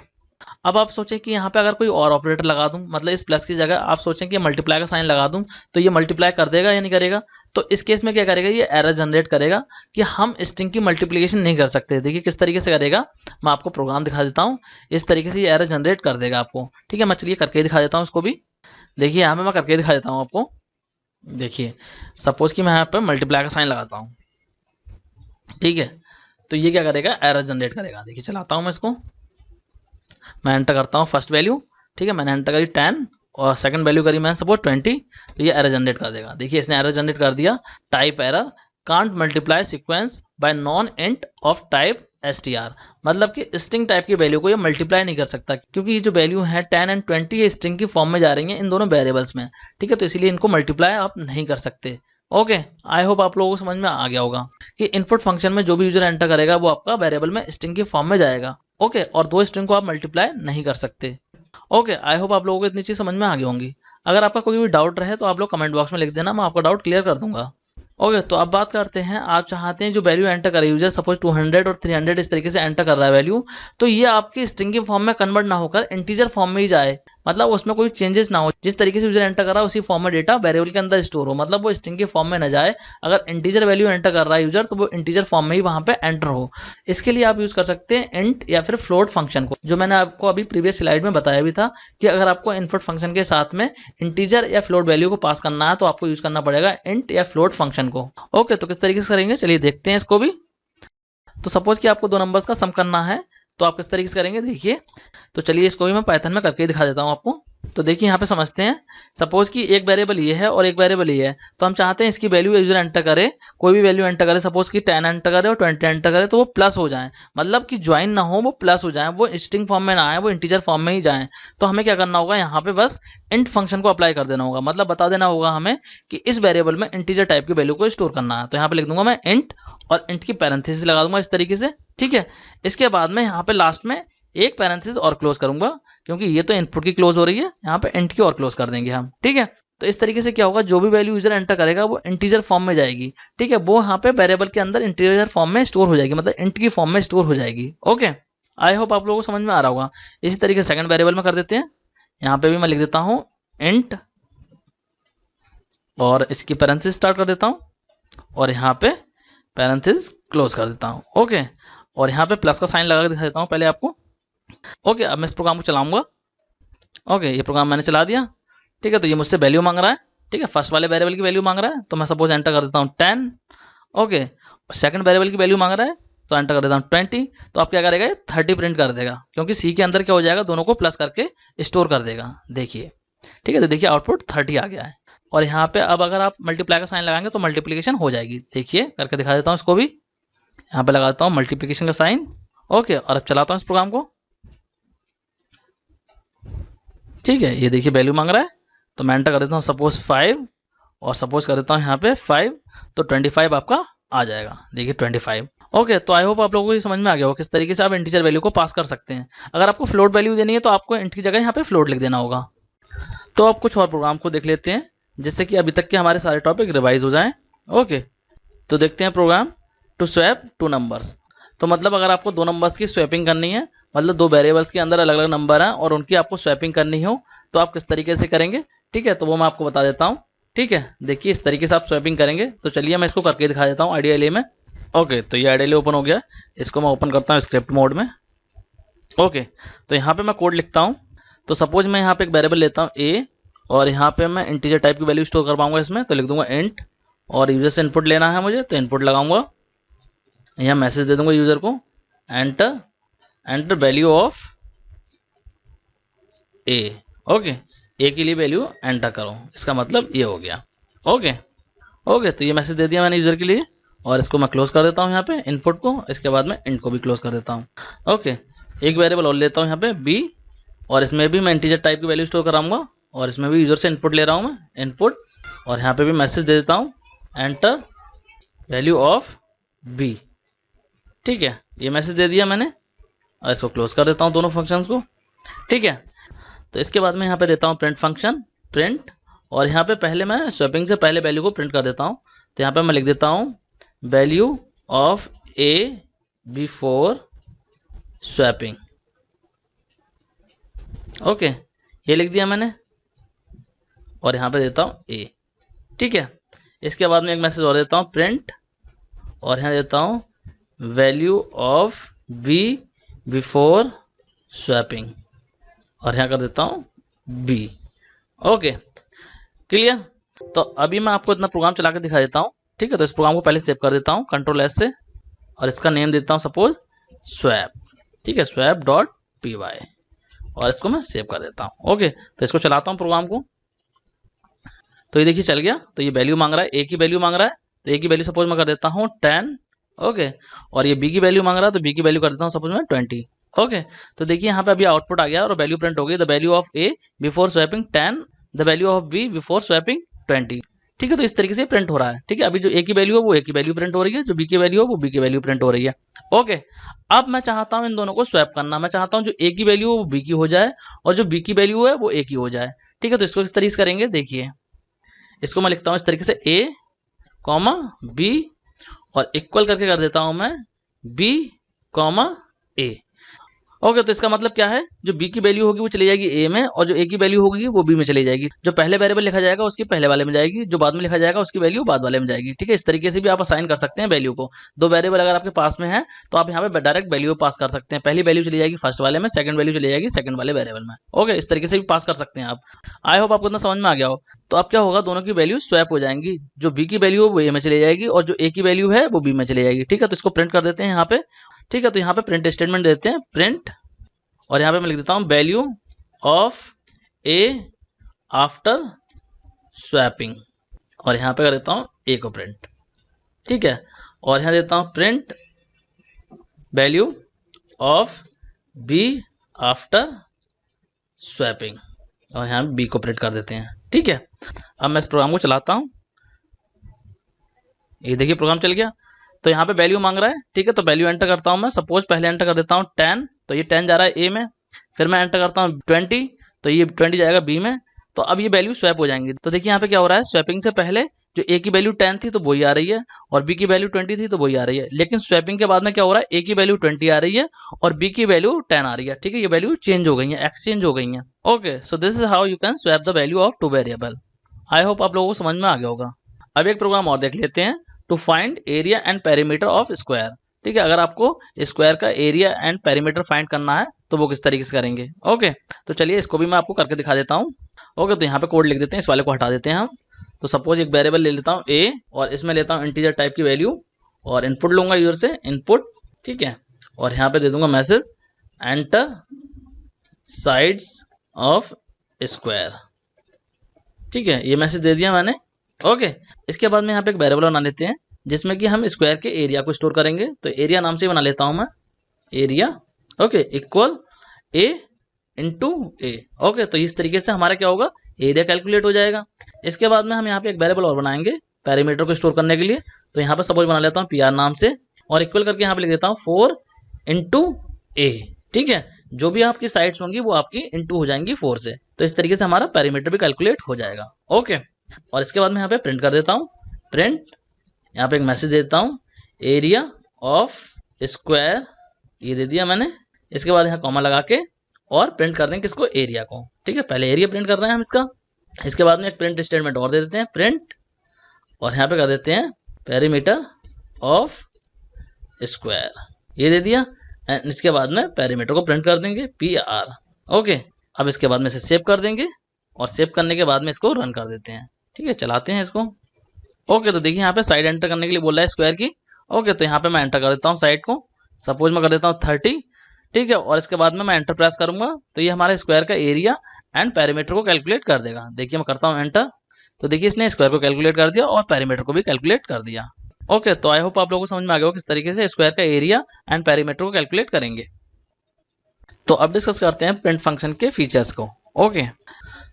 अब आप सोचें कि यहाँ पे अगर कोई और ऑपरेटर लगा दूं, मतलब इस प्लस की जगह आप सोचें कि मल्टीप्लाई का साइन लगा दूं, तो ये मल्टीप्लाई कर देगा या नहीं करेगा। तो इस केस में क्या करेगा, ये एरर जनरेट करेगा कि हम स्ट्रिंग की मल्टीप्लिकेशन नहीं कर सकते। देखिए किस तरीके से करेगा, मैं आपको प्रोग्राम दिखा देता हूँ, इस तरीके से ये एरर जनरेट कर देगा आपको। ठीक है, मैं चलिए करके दिखा देता हूँ इसको भी। देखिए यहाँ पे मैं करके दिखा देता हूँ आपको। देखिए सपोज कि मैं यहाँ पे मल्टीप्लाई का साइन लगाता हूँ, ठीक है, तो ये क्या करेगा, एरर जनरेट करेगा। देखिए चलाता हूँ मैं इसको, मैं एंटर करता हूँ फर्स्ट वैल्यू। ठीक है, मैंने एंटर करी 10 और सेकंड वैल्यू करी मैंने सपोज 20, तो ये एरर जनरेट कर देगा। देखिए इसने एरर जनरेट कर दिया, type error can't multiply sequence bye non int of type str, मतलब कि स्ट्रिंग टाइप की वैल्यू को ये मल्टीप्लाई नहीं कर सकता, क्योंकि ये जो वैल्यू है 10 एंड 20 ये स्ट्रिंग की फॉर्म में जा रही है इन दोनों वेरिएबल्स में। ठीक है, तो इसीलिए इनको मल्टीप्लाई आप नहीं कर सकते। ओके, आई होप आप लोगों को समझ में आ गया होगा कि इनपुट फंक्शन में जो भी यूजर एंटर करेगा वो आपका वेरिएबल में स्ट्रिंग की फॉर्म में जाएगा। ओके, और दो स्ट्रिंग को आप मल्टीप्लाई नहीं कर सकते। ओके, आई होप आप लोगों को इतनी चीज समझ में आ गई होंगी। अगर आपका कोई भी डाउट रहे तो आप लोग कमेंट बॉक्स में लिख देना, मैं आपका डाउट क्लियर कर दूंगा। ओके, तो अब बात करते हैं, आप चाहते हैं जो वैल्यू एंटर करे यूजर, सपोज 200 और 300 इस तरीके से एंटर कर रहा है वैल्यू, तो ये आपकी स्ट्रिंग के फॉर्म में कन्वर्ट ना होकर इंटीजर फॉर्म में ही जाए, मतलब उसमें कोई चेंजेस ना हो, जिस तरीके से यूजर एंटर कर रहा है उसी फॉर्म में डेटा वेरिएबल के अंदर स्टोर हो, मतलब वो स्ट्रिंग के फॉर्म में ना जाए। अगर इंटीजर वैल्यू एंटर कर रहा है यूजर तो वो इंटीजर फॉर्म में ही वहां पे एंटर हो। इसके लिए आप यूज कर सकते हैं इंट या फिर फ्लोट फंक्शन को, जो मैंने आपको अभी प्रीवियस स्लाइड में बताया भी था कि अगर आपको इनपुट फंक्शन के साथ में इंटीजर या फ्लोट वैल्यू को पास करना है तो आपको यूज करना पड़ेगा इंट या फ्लोट फंक्शन को। ओके, तो किस तरीके से करेंगे चलिए देखते हैं इसको भी। तो सपोज कि आपको दो नंबर्स का सम करना है तो आप किस तरीके से करेंगे, देखिए, तो चलिए इसको भी मैं पाइथन में करके दिखा देता हूं आपको। तो देखिए यहाँ पे समझते हैं, सपोज कि एक वेरिएबल ये है और एक वेरिएबल ये है, तो हम चाहते हैं इसकी वैल्यू यूजर एंटर करे, कोई भी वैल्यू एंटर करे, सपोज कि 10 एंटर करे और 20 एंटर करे, तो वो प्लस हो जाए, मतलब कि ज्वाइन ना हो, वो प्लस हो जाए, वो स्ट्रिंग फॉर्म में ना आए, वो इंटीजर फॉर्म में ही जाए। तो हमें क्या करना होगा, यहाँ पे बस इंट फंक्शन को अप्लाई कर देना होगा, मतलब बता देना होगा हमें कि इस वेरिएबल में इंटीजर टाइप की वैल्यू को स्टोर करना है। तो यहाँ पे लिख दूंगा मैं इंट और इंट की पैरेंथेसिस लगा दूंगा इस तरीके से। ठीक है, इसके बाद में यहाँ पे लास्ट में एक पैरेंथेसिस और क्लोज करूंगा, क्योंकि ये तो इनपुट की क्लोज हो रही है, यहाँ पे इंट की और क्लोज कर देंगे हम। ठीक है, तो इस तरीके से क्या होगा, जो भी वैल्यू यूजर एंटर करेगा वो इंटीजर फॉर्म में जाएगी। ठीक है, वो यहाँ पे वेरिएबल के अंदर इंटीजर फॉर्म में स्टोर हो जाएगी, मतलब इंट की फॉर्म में स्टोर हो जाएगी। ओके, आई होप आप लोगों को समझ में आ रहा होगा। इसी तरीके से सेकंड वेरिएबल में कर देते हैं, यहाँ पे भी मैं लिख देता हूँ इंट और इसकी पैरेंथेसिस स्टार्ट कर देता हूँ और यहाँ पे पैरेंथेसिस क्लोज कर देता हूँ। ओके, और यहाँ पे प्लस का साइन लगा के दिखा देता हूँ पहले आपको। ओके, अब मैं इस प्रोग्राम को चलाऊंगा। ओके, ये प्रोग्राम मैंने चला दिया। ठीक है, तो ये मुझसे वैल्यू मांग रहा है। ठीक है, फर्स्ट वाले वेरिएबल की वैल्यू मांग रहा है, तो मैं सपोज एंटर कर देता हूँ 10। ओके, सेकंड वेरिएबल की वैल्यू मांग रहा है, तो एंटर कर देता हूँ 20। तो अब क्या करेगा, 30 प्रिंट कर देगा, क्योंकि सी के अंदर क्या हो जाएगा, दोनों को प्लस करके स्टोर कर देगा। देखिए, ठीक है, तो देखिए आउटपुट 30 आ गया है। और यहाँ पे अब अगर आप मल्टीप्लाई का साइन लगाएंगे तो मल्टीप्लीकेशन हो जाएगी। देखिए करके दिखा देता हूँ इसको भी। यहाँ पे लगा देता हूँ मल्टीप्लीकेशन का साइन। ओके, और अब चलाता हूँ इस प्रोग्राम को। ठीक है, ये देखिए वैल्यू मांग रहा है, तो मैं एंटर कर देता हूँ सपोज 5 और सपोज कर देता हूँ यहाँ पे 5, तो 25 आपका आ जाएगा। देखिए 25। ओके, तो आई होप आप लोगों को ये समझ में आ गया हो किस तरीके से आप इंटीजर वैल्यू को पास कर सकते हैं। अगर आपको फ्लोट वैल्यू देनी है तो आपको इंट की जगह यहाँ पे फ्लोट लिख देना होगा। तो अब कुछ और प्रोग्राम को देख लेते हैं, जिससे कि अभी तक के हमारे सारे टॉपिक रिवाइज हो जाएं। ओके, तो देखते हैं प्रोग्राम टू स्वैप 2 नंबर्स। तो मतलब अगर आपको 2 नंबर्स की स्वैपिंग करनी है, मतलब 2 वेरिएबल्स के अंदर अलग अलग नंबर हैं और उनकी आपको स्वैपिंग करनी हो, तो आप किस तरीके से करेंगे। ठीक है, तो वो मैं आपको बता देता हूँ। ठीक है, देखिए इस तरीके से आप स्वैपिंग करेंगे। तो चलिए मैं इसको करके दिखा देता हूँ आइडियली में। ओके, तो ये आइडियली ओपन हो गया। इसको मैं ओपन करता हूँ स्क्रिप्ट मोड में। ओके, तो यहाँ पे मैं कोड लिखता हूँ। तो सपोज मैं यहाँ पे एक वेरिएबल लेता हूँ ए, और यहाँ पे मैं इंटीजर टाइप की वैल्यू स्टोर कर पाऊंगा इसमें, तो लिख दूंगा इंट, और यूजर से इनपुट लेना है मुझे, तो इनपुट लगाऊंगा। यहाँ मैसेज दे दूंगा यूजर को, enter value of A. Okay, A के लिए वैल्यू एंटर करो, इसका मतलब ये हो गया। ओके, तो ये मैसेज दे दिया मैंने यूजर के लिए, और इसको मैं क्लोज कर देता हूँ यहाँ पे इनपुट को। इसके बाद मैं इंट को भी क्लोज कर देता हूँ। ओके, एक वेरिएबल और लेता हूँ यहाँ पे बी, और इसमें भी मैं इंटीजर टाइप की वैल्यू स्टोर कराऊंगा, और इसमें भी यूजर से इनपुट ले रहा हूँ मैं, इनपुट, और यहाँ पे भी मैसेज दे देता हूँ एंटर वैल्यू ऑफ बी। ठीक है, ये मैसेज दे दिया मैंने, और इसको क्लोज कर देता हूँ दोनों फंक्शंस को। ठीक है, तो इसके बाद मैं यहाँ पे देता हूँ प्रिंट फंक्शन, प्रिंट, और यहाँ पे पहले मैं स्वैपिंग से पहले वैल्यू को प्रिंट कर देता हूँ। तो यहाँ पे मैं लिख देता हूँ value of A before swapping. Okay, ये लिख दिया मैंने, और यहाँ पे देता हूँ ए। ठीक है, इसके बाद में एक मैसेज और देता हूँ प्रिंट, और यहाँ देता हूँ value of B before swapping, और यहाँ कर देता हूँ बी। Okay, clear. तो अभी मैं आपको इतना प्रोग्राम चला के दिखा देता हूँ। ठीक है, तो इस प्रोग्राम को पहले सेव कर देता हूँ कंट्रोल एस से, और इसका नेम देता हूँ सपोज स्वैप। ठीक है, स्वैप डॉट पी वाई, और इसको मैं सेव कर देता हूँ। ओके, तो इसको चलाता हूँ प्रोग्राम को। तो ये देखिए चल गया। तो ये वैल्यू मांग रहा है, ए की वैल्यू मांग रहा है, तो ए की वैल्यू सपोज मैं कर देता हूँ 10। ओके, और ये बी की वैल्यू मांग रहा है, तो बी की वैल्यू कर देता हूँ सपोज मैं 20। ओके, तो देखिए यहाँ पे अभी आउटपुट आ गया और वैल्यू प्रिंट हो गई, the value of A before swapping 10, the value of B before swapping 20। ठीक है, तो इस तरीके से प्रिंट हो रहा है। ठीक है, अभी जो ए की वैल्यू है वो ए की वैल्यू प्रिंट हो रही है, जो बी की वैल्यू है वो बी की वैल्यू प्रिंट हो रही है। ओके, अब मैं चाहता हूं इन दोनों को स्वैप करना। मैं चाहता हूं जो ए की वैल्यू है वो बी की हो जाए, और जो बी की वैल्यू है वो ए की हो जाए। ठीक है, तो इसको इस तरीके से करेंगे। देखिए, इसको मैं लिखता हूं इस तरीके से ए कॉमा बी, और इक्वल करके कर देता हूं मैं बी कॉमा ए। ओके, तो इसका मतलब क्या है, जो बी की वैल्यू होगी वो चली जाएगी ए में, और जो ए की वैल्यू होगी वो बी में चली जाएगी। जो पहले वेरिएबल लिखा जाएगा उसकी पहले वाले में जाएगी, जो बाद में लिखा जाएगा उसकी वैल्यू बाद वाले में जाएगी। ठीक है, इस तरीके से भी आप असाइन कर सकते हैं वैल्यू को। 2 वेरिएबल अगर आपके पास में है तो आप यहाँ पे डायरेक्ट वैल्यू पास कर सकते हैं। पहली वैल्यू चली जाएगी फर्स्ट वाले में, सेकंड वैल्यू चली जाएगी सेकंड वाले वेरिएबल में। ओके, इस तरीके से भी पास कर सकते हैं आप। आई होप आपको इतना समझ में आ गया हो। तो अब क्या होगा, दोनों की वैल्यू स्वैप हो जाएंगी, जो बी की वैल्यू है वो ए में चली जाएगी, और जो ए की वैल्यू है वो बी में चली जाएगी। ठीक है, तो इसको प्रिंट कर देते हैं यहाँ पे। ठीक है, तो यहाँ पे प्रिंट स्टेटमेंट देते हैं प्रिंट, और यहाँ पे मैं लिख देता हूँ value of A after swapping, और यहाँ पे कर देता हूँ ए को प्रिंट। ठीक है, और यहाँ देता हूँ print value of B after swapping, और यहाँ बी को प्रिंट कर देते हैं। ठीक है, अब मैं इस प्रोग्राम को चलाता हूँ। ये देखिए प्रोग्राम चल गया। तो यहाँ पे वैल्यू मांग रहा है। ठीक है, तो वैल्यू एंटर करता हूँ मैं, सपोज पहले एंटर कर देता हूँ 10, तो ये 10 जा रहा है ए में। फिर मैं एंटर करता हूँ 20, तो ये 20 जाएगा बी में। तो अब ये वैल्यू स्वैप हो जाएंगी। तो देखिए यहाँ पे क्या हो रहा है, स्वैपिंग से पहले जो ए की वैल्यू 10 थी तो वही आ रही है, और बी की वैल्यू 20 थी तो वही आ रही है। लेकिन स्वैपिंग के बाद में क्या हो रहा है, ए की वैल्यू 20 आ रही है और बी की वैल्यू 10 आ रही है। ठीक है, ये वैल्यू चेंज हो गई है, एक्सचेंज हो गई है। Okay, so this is how you can swap the value of 2 variable. I hope आप लोगों को समझ में आ गया होगा। अब एक प्रोग्राम और देख लेते हैं, to find area and perimeter of square. ठीक है, अगर आपको स्क्वायर का एरिया एंड पेरीमीटर फाइंड करना है तो वो किस तरीके से करेंगे। ओके, तो चलिए इसको भी मैं आपको करके दिखा देता हूँ। ओके, तो यहाँ पे कोड लिख देते हैं, इस वाले को हटा देते हैं हम। तो सपोज एक वेरिएबल ले लेता हूँ ए, और इसमें लेता हूँ इंटीजर टाइप की वैल्यू, और इनपुट लूंगा यूजर से इनपुट। ठीक है, और यहाँ पे दे दूंगा message enter sides of square. ठीक है, ये मैसेज दे दिया मैंने। ओके, इसके बाद में यहाँ पे एक वेरिएबल बना लेते हैं जिसमें कि हम स्क्वायर के एरिया को स्टोर करेंगे। तो एरिया नाम से बना लेता हूं मैं, एरिया। ओके, इक्वल ए इंटू ए। ओके, तो इस तरीके से हमारा क्या होगा, एरिया कैलकुलेट हो जाएगा। इसके बाद में हम यहाँ पे एक वेरिएबल और बनाएंगे पैरामीटर को स्टोर करने के लिए। तो यहाँ पे सपोज बना लेता हूँ पी आर नाम से, और इक्वल करके यहाँ पे लिख देता हूँ 4 इंटू ए। ठीक है, जो भी आपकी साइड्स होंगी वो आपकी इंटू हो जाएंगी 4 से। तो इस तरीके से हमारा पैरामीटर भी कैलकुलेट हो जाएगा। ओके, और इसके बाद में यहाँ पे प्रिंट कर देता हूँ, प्रिंट, यहाँ पे एक मैसेज देता हूँ एरिया ऑफ स्क्वायर, ये दे दिया मैंने। इसके बाद यहाँ कॉमा लगा के और प्रिंट कर देंगे किसको, एरिया को। ठीक है, पहले एरिया प्रिंट कर रहे हैं हम इसका। इसके बाद में एक प्रिंट स्टेटमेंट और दे देते हैं, प्रिंट, और यहाँ पे कर देते हैं पेरीमीटर ऑफ स्क्वायर, ये दे दिया। एंड इसके बाद में पेरीमीटर को प्रिंट कर देंगे पी आर। ओके, अब इसके बाद में इसे सेव कर देंगे, और सेव करने के बाद में इसको रन कर देते हैं। ठीक है, चलाते हैं इसको। ओके, तो देखिए यहाँ पे साइड एंटर करने के लिए बोल रहा है स्क्वायर की। ओके, तो यहाँ पे मैं एंटर कर देता हूँ साइड को, सपोज मैं कर देता हूँ 30। ठीक है, और इसके बाद में मैं एंटर प्रेस करूंगा तो ये हमारे स्क्वायर का एरिया एंड पेरीमीटर को कैलकुलेट कर देगा। देखिए मैं करता हूँ एंटर, तो देखिए इसने स्क्वायर को कैलकुलेट कर दिया और पेरीमीटर को भी कैलकुलेट कर दिया। ओके, तो आई होप आप लोगों को समझ में आ गया हो किस तरीके से स्क्वायर का एरिया एंड पेरीमीटर को कैलकुलेट करेंगे। तो अब डिस्कस करते हैं प्रिंट फंक्शन के फीचर्स को। Okay,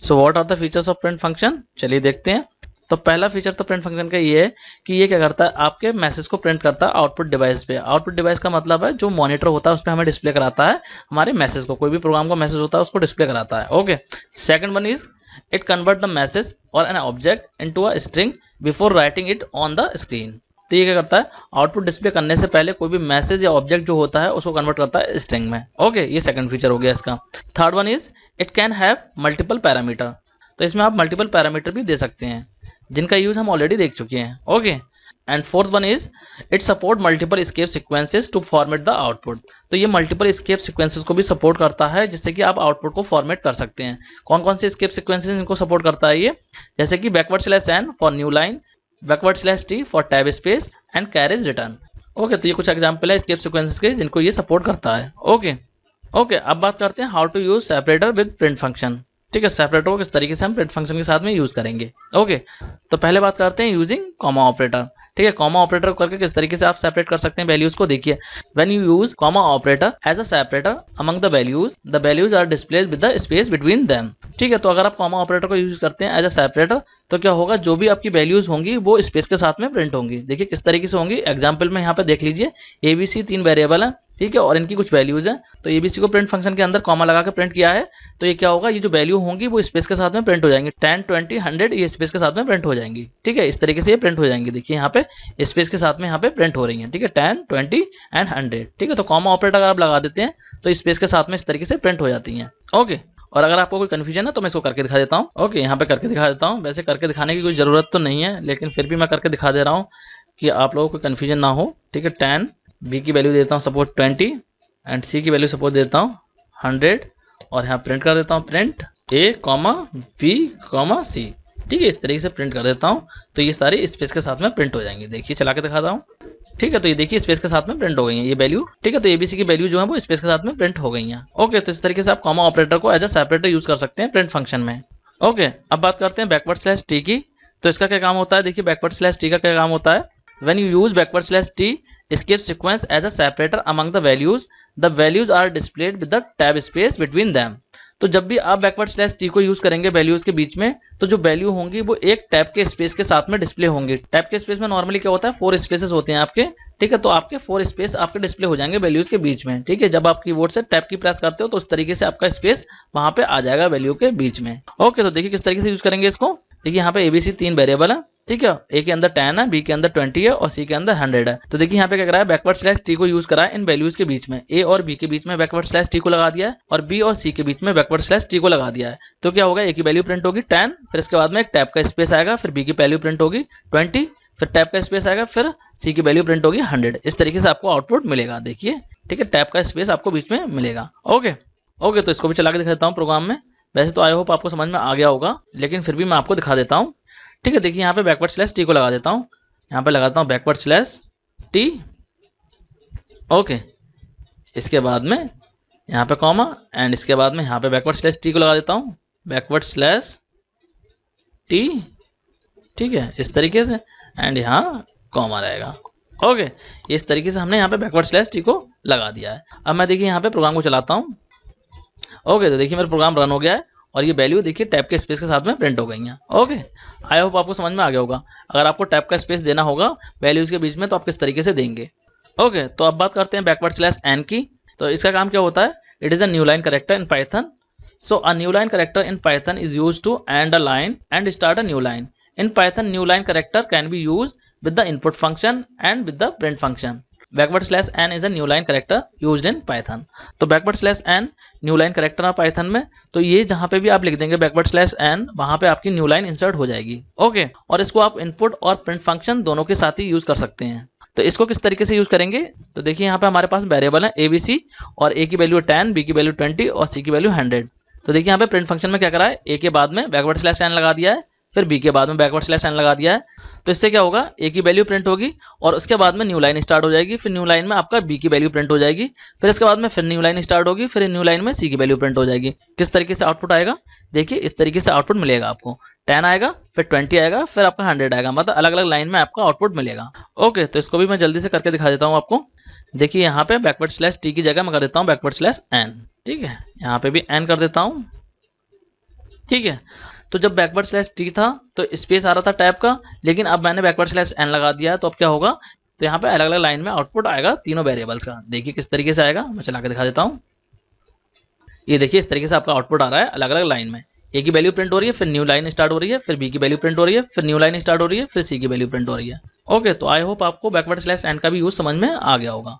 so what are the features of print function, चलिए देखते हैं। तो पहला फीचर तो प्रिंट फंक्शन का ये है कि ये क्या करता है, आपके मैसेज को प्रिंट करता है आउटपुट डिवाइस पे। आउटपुट डिवाइस का मतलब है जो मॉनिटर होता है उस पर हमें डिस्प्ले कराता है हमारे मैसेज को, कोई भी प्रोग्राम का मैसेज होता है उसको डिस्प्ले कराता है। Okay, second one is it convert the message or an object into a string before writing it on the screen. तो ये क्या करता है, आउटपुट डिस्प्ले करने से पहले कोई भी मैसेज या ऑब्जेक्ट जो होता है उसको कन्वर्ट करता है स्ट्रिंग में। ओके, ये सेकंड फीचर हो गया इसका। Third one is it can have multiple parameter. तो इसमें आप मल्टीपल पैरामीटर भी दे सकते हैं जिनका यूज हम ऑलरेडी देख चुके हैं। Okay, and fourth one is it support multiple escape sequences to format the output. तो ये मल्टीपल एस्केप सीक्वेंसेस को भी सपोर्ट करता है जिससे कि आप आउटपुट को फॉर्मेट कर सकते हैं। कौन कौन से एस्केप सीक्वेंसेस इनको सपोर्ट करता है ये, जैसे कि backward slash N for new line, backward slash T for tab space and carriage return. Okay, तो ये कुछ एग्जाम्पल है एस्केप सीक्वेंसेस के जिनको ये सपोर्ट करता है। ओके, अब बात करते हैं how to use separator with print function. ठीक है, सेपरेटर को किस तरीके से हम प्रिंट फंक्शन के साथ में यूज करेंगे। ओके, तो पहले बात करते हैं यूजिंग कॉमा ऑपरेटर। ठीक है, कॉमा ऑपरेटर करके किस तरीके से आप सेपरेट कर सकते हैं वैल्यूज को, देखिए when you use comma operator as a separator among the values are displayed with the space between them. ठीक है, तो अगर आप कॉमा ऑपरेटर को यूज करते हैं एज अ सेपरेटर तो क्या होगा, जो भी आपकी वैल्यूज होंगी वो स्पेस के साथ में प्रिंट होंगी। देखिए किस तरीके से होंगी, एग्जाम्पल में यहाँ पे देख लीजिए ABC 3 वेरिएबल है। ठीक है, और इनकी कुछ वैल्यूज हैं, तो ABC को प्रिंट फंक्शन के अंदर कॉमा लगा के प्रिंट किया है तो ये क्या होगा, ये जो वैल्यू होंगी वो स्पेस के साथ में प्रिंट हो जाएंगे। 10, 20, 100 ये स्पेस के साथ में प्रिंट हो जाएंगी। ठीक है, इस तरीके से ये प्रिंट हो जाएंगी। देखिए यहाँ पे स्पेस के साथ में यहाँ पे प्रिंट हो रही है। ठीक है, 10, 20 एंड 100। ठीक है, तो कॉमा ऑपरेटर अगर आप लगा देते हैं तो स्पेस के साथ में इस तरीके से प्रिंट हो जाती हैं। ओके, और अगर आपको कोई कंफ्यूजन है तो मैं इसको करके दिखा देता हूँ। ओके, यहाँ पे करके दिखा देता हूँ। वैसे करके दिखाने की कोई जरूरत तो नहीं है लेकिन फिर भी मैं करके दिखा दे रहा हूँ कि आप लोगों को कंफ्यूजन ना हो। ठीक है, 10, B की वैल्यू देता हूँ सपोज 20 एंड C की वैल्यू सपोज देता हूँ 100, और यहाँ प्रिंट कर देता हूँ प्रिंट A, B, C। ठीक है, इस तरीके से प्रिंट कर देता हूँ तो ये सारी स्पेस के साथ में प्रिंट हो जाएंगे। देखिए चला के दिखाता हूँ। ठीक है, तो ये देखिए स्पेस के साथ में प्रिंट हो गई है ये वैल्यू। ठीक है, तो ABC की वैल्यू जो है वो स्पेस के साथ में प्रिंट हो गई है। ओके, तो इस तरीके से आप कॉमा ऑपरेटर को एज अ सेपरेटर यूज कर सकते हैं प्रिंट फंक्शन में। ओके, अब बात करते हैं बैकवर्ड स्लैश टी की। तो इसका क्या काम होता है, देखिए बैकवर्ड स्लैश टी का क्या काम होता है, when you use backward slash t escape sequence as a separator among the values are displayed with the tab space between them। तो जब भी आप बैकवर्ड स्लैश टी को यूज करेंगे वैल्यूज के बीच में तो जो वैल्यू होंगी वो एक टैब के स्पेस के साथ में डिस्प्ले होंगी। टैब के स्पेस में नॉर्मली क्या होता है, 4 स्पेसेस होते हैं आपके। ठीक है, तो आपके 4 स्पेस आपके डिस्प्ले हो जाएंगे वैल्यूज के बीच में। ठीक है, जब आप कीबोर्ड से टैब की प्रेस करते हो तो उस तरीके से आपका स्पेस वहां पे आ जाएगा वैल्यू के बीच में। ओके, तो देखिए किस तरीके से यूज करेंगे इसको। देखिए यहाँ पे ABC 3 वेरिएबल है। ठीक है, ए के अंदर 10 है, बी के अंदर 20 है और सी के अंदर 100 है। तो देखिए यहाँ पे क्या करा है, बैकवर्ड स्लैश टी को यूज करा है इन वैल्यूज के बीच में। ए और बी के बीच में बैकवर्ड स्लैश टी को लगा दिया है और बी और सी के बीच में बैकवर्ड स्लैश टी को लगा दिया है। तो क्या होगा, ए की वैल्यू प्रिंट होगी 10, फिर इसके बाद में एक टैब का स्पेस आएगा, फिर बी की वैल्यू प्रिंट होगी 20, फिर टैब का स्पेस आएगा, फिर सी की वैल्यू प्रिंट होगी 100। इस तरीके से आपको आउटपुट मिलेगा। देखिए ठीक है, टैब का स्पेस आपको बीच में मिलेगा। ओके ओके, तो इसको भी चला के दिखा देता हूँ प्रोग्राम में। वैसे तो आई होप आपको समझ में आ गया होगा, लेकिन फिर भी मैं आपको दिखा देता हूँ। ठीक है, देखिए यहाँ पे बैकवर्ड स्लैश टी को लगा देता हूँ, यहाँ पे लगाता हूँ बैकवर्ड स्लैश टी। ओके, इसके बाद में यहाँ पे कॉमा एंड इसके बाद में यहाँ पे बैकवर्ड स्लैश टी को लगा देता हूँ, बैकवर्ड स्लैश टी। ठीक है, इस तरीके से एंड यहाँ कॉमा रहेगा। ओके, इस तरीके से हमने यहाँ पे बैकवर्ड स्लैश टी को लगा दिया है। अब मैं देखिए यहाँ पे प्रोग्राम को चलाता हूँ। ओके, तो देखिए मेरा प्रोग्राम रन हो गया है और ये वैल्यू देखिए टैब के स्पेस के साथ में प्रिंट हो गई हैं। ओके, आई होप आपको समझ में आ गया होगा। अगर आपको टैब का स्पेस देना होगा वैल्यूज के बीच में तो आप किस तरीके से देंगे। ओके, तो अब बात करते हैं बैकवर्ड स्लैश एन की। तो इसका काम क्या होता है, it is a new line character in Python. So a new line character in Python is used to end a line and start a new line. In Python, new line character can be used with the input function and with the print function. Backward slash n is a new line character used in Python. तो backward slash n new line character है Python में। तो ये जहाँ पे भी आप लिख देंगे backward slash n, वहाँ पे आपकी new line insert हो जाएगी। ओके, और इसको आप input और print function दोनों के साथ ही यूज कर सकते हैं। तो इसको किस तरीके से यूज करेंगे, तो देखिए यहाँ पे हमारे पास वेरिएबल है ABC और A की वैल्यू 10, B की वैल्यू 20 और C की वैल्यू 100। तो देखिए यहाँ पे प्रिंट फंक्शन में क्या करा है, A के बाद में बैकवर्ड स्लैश n लगा दिया है, फिर बी के बाद में बैकवर्ड स्लैश एन लगा दिया है। तो इससे क्या होगा, ए की वैल्यू प्रिंट होगी और उसके बाद में न्यू लाइन स्टार्ट हो जाएगी, फिर न्यू लाइन में आपका बी की वैल्यू प्रिंट हो जाएगी, फिर इसके बाद में फिर न्यू लाइन स्टार्ट होगी, फिर न्यू लाइन में सी की वैल्यू प्रिंट हो जाएगी। किस तरीके से आउटपुट आएगा, देखिए इस तरीके से आउटपुट मिलेगा आपको। 10 आएगा, फिर 20 आएगा, फिर आपका 100 आएगा, मतलब अलग अलग लाइन में आपका आउटपुट मिलेगा। ओके, तो इसको भी मैं जल्दी से करके दिखा देता हूँ आपको। देखिए यहाँ पे बैकवर्ड स्लैश टी की जगह मैं कर देता हूँ बैकवर्ड स्लैश एन। ठीक है, यहाँ पे भी एन कर देता हूँ। ठीक है, तो जब बैकवर्ड स्लैश टी था तो स्पेस आ रहा था टैब का, लेकिन अब मैंने बैकवर्ड स्लैश एन लगा दिया, तो अब क्या होगा, तो यहाँ पे अलग अलग लाइन में आउटपुट आएगा तीनों वेरिएबल्स का। देखिए किस तरीके से आएगा, मैं चला के दिखा देता हूँ। ये देखिए इस तरीके से आपका आउटपुट आ रहा है अलग अलग लाइन में। ए की वैल्यू प्रिंट हो रही है, फिर न्यू लाइन स्टार्ट हो रही है, फिर बी की वैल्यू प्रिंट हो रही है, फिर न्यू लाइन स्टार्ट हो रही है, फिर सी की वैल्यू प्रिंट हो रही है। ओके, तो आई होप आपको बैकवर्ड स्लैश एन का भी यूज समझ में आ गया होगा।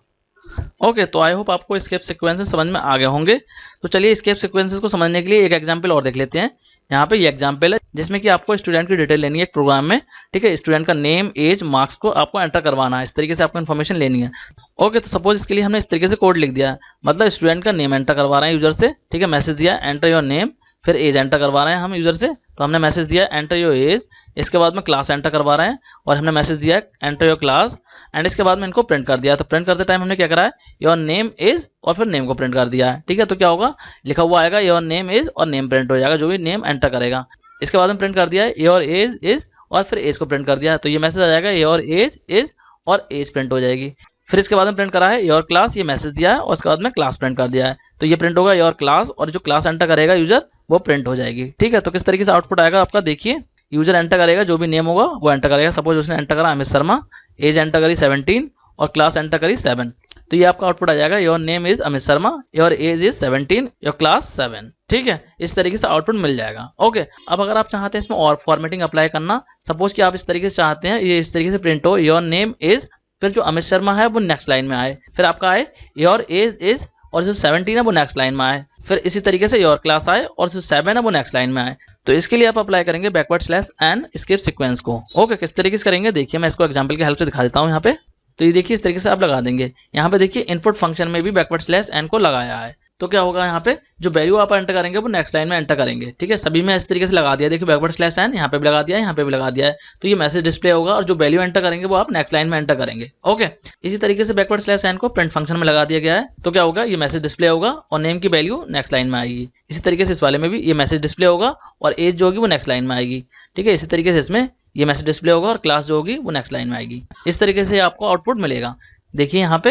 ओके, तो आई होप आपको स्केप सीक्वेंसेस समझ में आ गए होंगे। तो चलिए स्केप सीक्वेंसेस को समझने के लिए एक एग्जांपल और देख लेते हैं। यहाँ पे ये एग्जांपल है जिसमें कि आपको स्टूडेंट की डिटेल लेनी है एक प्रोग्राम में। ठीक है, स्टूडेंट का नेम, एज, मार्क्स को आपको एंटर करवाना है, इस तरीके से आपको इन्फॉर्मेशन लेनी है। ओके, तो सपोज इसके लिए हमने इस तरीके से कोड लिख दिया है, मतलब स्टूडेंट का नेम एंटर करवा रहे हैं यूजर से। ठीक है, मैसेज दिया एंटर योर नेम, फिर एज एंटर करवा रहे हैं हम यूजर से, तो हमने मैसेज दिया एंटर योर एज। इसके बाद में क्लास एंटर करवा रहे हैं और हमने मैसेज दिया एंटर योर क्लास, एंड इसके बाद में इनको प्रिंट कर दिया। तो प्रिंट करते टाइम हमने क्या करा है, योर नेम इज और फिर नेम को प्रिंट कर दिया है। ठीक है, तो क्या होगा, लिखा हुआ आएगा योर नेम इज और नेम प्रिंट हो जाएगा जो भी नेम एंटर करेगा। इसके बाद में प्रिंट कर दिया है योर एज इज और फिर एज को प्रिंट कर दिया, तो ये मैसेज आ जाएगा योर एज इज और एज प्रिंट हो जाएगी। फिर इसके बाद में प्रिंट करा है योर क्लास, ये मैसेज दिया है और उसके बाद में क्लास प्रिंट कर दिया है, तो ये प्रिंट होगा योर क्लास और जो क्लास एंटर करेगा यूजर वो प्रिंट हो जाएगी। ठीक है, तो किस तरीके से आउटपुट आएगा आपका, देखिए यूजर एंटर करेगा जो भी नेम होगा वो एंटर करेगा। सपोज उसने एंटर करा अमित शर्मा, एज एंटर करी 17 और क्लास एंटर करी 7, तो ये आपका आउटपुट आ जाएगा your name is Amit Sharma, your age is 17, your class 7। ठीक है, इस तरीके से आउटपुट मिल जाएगा। ओके, अब अगर आप चाहते हैं इसमें और फॉर्मेटिंग अप्लाई करना, सपोज कि आप इस तरीके से चाहते हैं ये इस तरीके से प्रिंट हो योर नेम इज, फिर जो अमित शर्मा है वो नेक्स्ट लाइन में आए, फिर आपका आए योर एज इज और जो 17 है वो नेक्स्ट लाइन में आए, फिर इसी तरीके से योर क्लास आए और जो 7 है वो नेक्स्ट लाइन में आए। तो इसके लिए आप अप्लाई करेंगे backward slash N skip sequence को। ओके, किस तरीके से करेंगे देखिए, मैं इसको एग्जांपल की हेल्प से दिखा देता हूँ यहाँ पे। तो ये देखिए इस तरीके से आप लगा देंगे। यहाँ पे देखिए इनपुट फंक्शन में भी बैकवर्ड स्लैश एन को लगाया है, तो क्या होगा यहाँ पे जो वैल्यू आप एंटर करेंगे वो नेक्स्ट लाइन में एंटर करेंगे। ठीक है, सभी में इस तरीके से लगा दिया। देखिए बैकवर्ड स्लैश एन यहाँ पे भी लगा दिया है, यहाँ पे भी लगा दिया है, तो ये मैसेज डिस्प्ले होगा और जो वैल्यू एंटर करेंगे वो आप नेक्स्ट लाइन में एंटर करेंगे। ओके, इसी तरीके से बैकवर्ड स्लैश एन को प्रिंट फंक्शन में लगा दिया गया है, तो क्या होगा ये मैसेज डिस्प्ले होगा और नेम की वैल्यू नेक्स्ट लाइन में आएगी। इसी तरीके से इस वाले में भी ये मैसेज डिस्प्ले होगा और एज जो होगी वो नेक्स्ट लाइन में आएगी। ठीक है, इसी तरीके से इसमें ये मैसेज डिस्प्ले होगा और क्लास जो होगी वो नेक्स्ट लाइन में आएगी। इस तरीके से आपको आउटपुट मिलेगा। देखिए यहाँ पे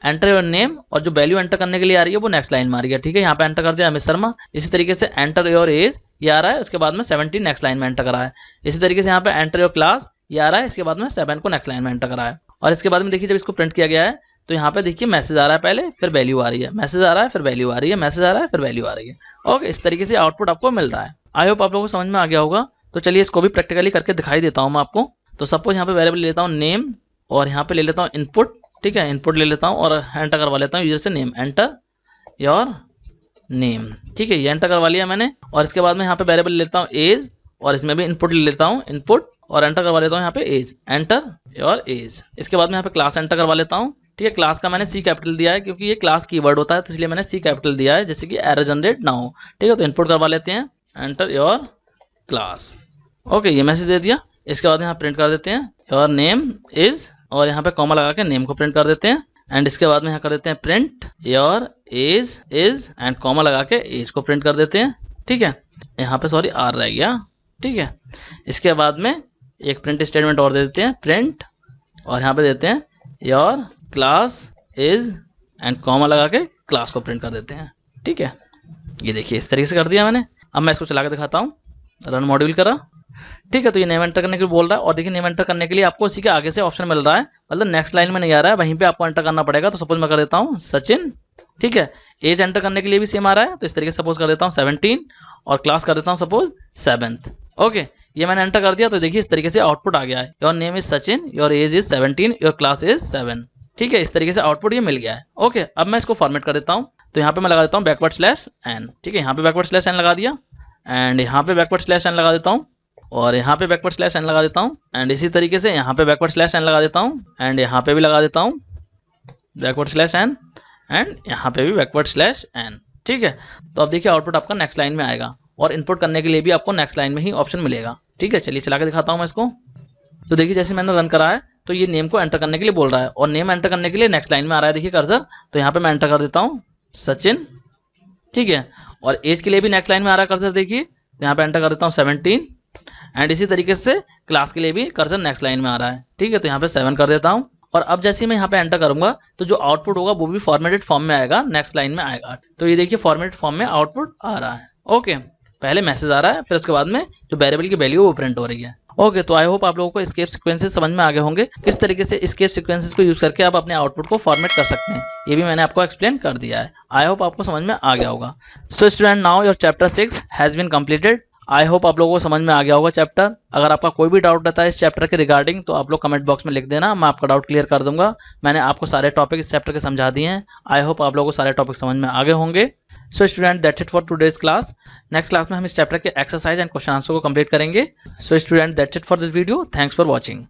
एंटर योर नेम और जो वैल्यू एंटर करने के लिए आ रही है वो नेक्स्ट लाइन में आ रही है। ठीक है, यहाँ पे एंटर कर दिया अमित शर्मा। इसी तरीके से एंटर योर एज ये आ रहा है, उसके बाद में 17 नेक्स्ट लाइन में एंटर करा है। इसी तरीके से यहाँ पे एंटर योर क्लास ये आ रहा है, इसके बाद में 7 को नेक्स्ट लाइन में एंटर करा है। और इसके बाद में देखिए जब इसको प्रिंट किया गया है तो यहाँ पे देखिए मैसेज आ रहा है पहले, फिर वैल्यू आ रही है, मैसेज आ रहा है, फिर वैल्यू आ रही है, मैसेज आ रहा है, फिर वैल्यू आ रही है। ओके, इस तरीके से आउटपुट आपको मिल रहा है। आई होप आप लोगों को समझ में आ गया होगा। तो चलिए इसको भी प्रैक्टिकली करके दिखाई देता हूँ मैं आपको। तो सपोज यहाँ पे वेरिएबल ले लेता हूँ नेम और यहाँ पे ले लेता हूँ इनपुट, ठीक है, इनपुट ले लेता हूँ और एंटर करवा लेता हूँ यूजर से नेम, एंटर योर नेम, ठीक है, ये एंटर करवा लिया मैंने। और इसके बाद में यहाँ पे वेरिएबल ले लेता हूँ एज और इसमें भी इनपुट ले लेता हूँ इनपुट और एंटर करवा लेता हूँ यहाँ पे एज, एंटर योर एज। इसके बाद में यहाँ पे क्लास एंटर करवा लेता हूँ, ठीक है। क्लास का मैंने सी कैपिटल दिया है क्योंकि ये क्लास कीवर्ड होता है तो इसलिए मैंने सी कैपिटल दिया है, जैसे कि एरर जनरेट ना हो, ठीक है। तो इनपुट करवा लेते हैं एंटर योर क्लास, ओके, ये मैसेज दे दिया। इसके बाद यहाँ प्रिंट कर देते हैं योर नेम इज और यहाँ पे कॉमा लगा के नेम को प्रिंट कर देते हैं। एंड इसके बाद में यहाँ कर देते हैं print your age is and comma लगा के एज को प्रिंट कर देते हैं, ठीक है। यहाँ पे सॉरी आर रह गया, ठीक है। इसके बाद में एक प्रिंट स्टेटमेंट और दे देते हैं प्रिंट और यहाँ पे देते हैं your class is and comma लगा के क्लास को प्रिंट कर देते हैं, ठीक है। ये देखिए इस तरीके से कर दिया मैंने। अब मैं इसको चला के दिखाता हूँ, रन मॉड्यूल करा, ठीक है। तो ये नेम एंटर करने के लिए बोल रहा है और देखिए नेम एंटर करने के लिए आपको उसी के आगे से ऑप्शन मिल रहा है, मतलब नेक्स्ट लाइन में नहीं आ रहा है, वहीं पे आपको एंटर करना पड़ेगा। तो सपोज मैं कर देता हूँ सचिन, ठीक है। एज एंटर करने के लिए भी सेम आ रहा है तो इस तरीके से सपोज कर देता हूँ 17 और क्लास कर देता हूँ सपोज 7th, ओके। ये मैंने एंटर कर दिया तो देखिए इस तरीके से आउटपुट आ गया है, your name is Sachin, your age is 17, your class is 7, ठीक है। इस तरीके से आउटपुट ये मिल गया है, ओके। अब मैं इसको फॉर्मेट कर देता हूँ, तो यहाँ पे मैं लगा देता हूँ बैकवर्ड स्लैश एन, ठीक है। यहाँ पे बैकवर्ड स्लैश एन लगा दिया एंड यहाँ पे बैकवर्ड स्लैश एन लगा देता हूँ और यहाँ पे बैकवर्ड स्लैश एन लगा देता हूँ एंड इसी तरीके से यहाँ पे बैकवर्ड स्लैश एन लगा देता हूँ एंड यहाँ पे भी लगा देता हूँ बैकवर्ड स्लैश एन एंड यहाँ पे भी बैकवर्ड स्लैश एन, ठीक है। तो अब देखिए आउटपुट आपका नेक्स्ट लाइन में आएगा और इनपुट करने के लिए भी आपको नेक्स्ट लाइन में ही ऑप्शन मिलेगा, ठीक है। चलिए चला के दिखाता हूँ मैं इसको। तो देखिए जैसे मैंने रन करा है तो ये नेम को एंटर करने के लिए बोल रहा है और नेम एंटर करने के लिए नेक्स्ट लाइन में आ रहा है, देखिए कर्सर। तो यहाँ पे मैं एंटर कर देता हूँ सचिन, ठीक है। और एज के लिए भी नेक्स्ट लाइन में आ रहा है कर्सर, देखिए। तो यहाँ पे एंटर कर देता हूँ 17 एंड इसी तरीके से क्लास के लिए भी कर्सर नेक्स्ट लाइन में आ रहा है, ठीक है। तो यहाँ पे 7 कर देता हूँ और अब जैसे ही मैं यहाँ पे एंटर करूंगा तो जो आउटपुट होगा वो भी फॉर्मेटेड फॉर्म में आएगा, नेक्स्ट लाइन में आएगा। तो ये देखिए फॉर्मेटेड फॉर्म में आउटपुट आ रहा है, ओके। पहले मैसेज आ रहा है, फिर उसके बाद में जो वेरिएबल की वैल्यू वो प्रिंट हो रही है, ओके। तो आई होप आप लोगों को एस्केप सीक्वेंसेस समझ में आ गए होंगे, किस तरीके से एस्केप सीक्वेंसेस को यूज करके आप अपने आउटपुट को फॉर्मेट कर सकते हैं, ये भी मैंने आपको एक्सप्लेन कर दिया है। आई होप आपको समझ में आ गया होगा। So student, now your chapter 6 has been completed. I hope आप लोगों को समझ में आ गया होगा चैप्टर। अगर आपका कोई भी डाउट रहता है इस चैप्टर के रिगार्डिंग तो आप लोग कमेंट बॉक्स में लिख देना, मैं आपका डाउट क्लियर कर दूंगा। मैंने आपको सारे टॉपिक इस चैप्टर के समझा दिए हैं। आई होप आप लोगों को सारे टॉपिक समझ में आ गए होंगे। So student, that's it for today's class. Next class में हम इस चैप्टर के एक्सरसाइज एंड क्वेश्चन आंसर को कंप्लीट करेंगे। So student, that's it for this video. Thanks for watching.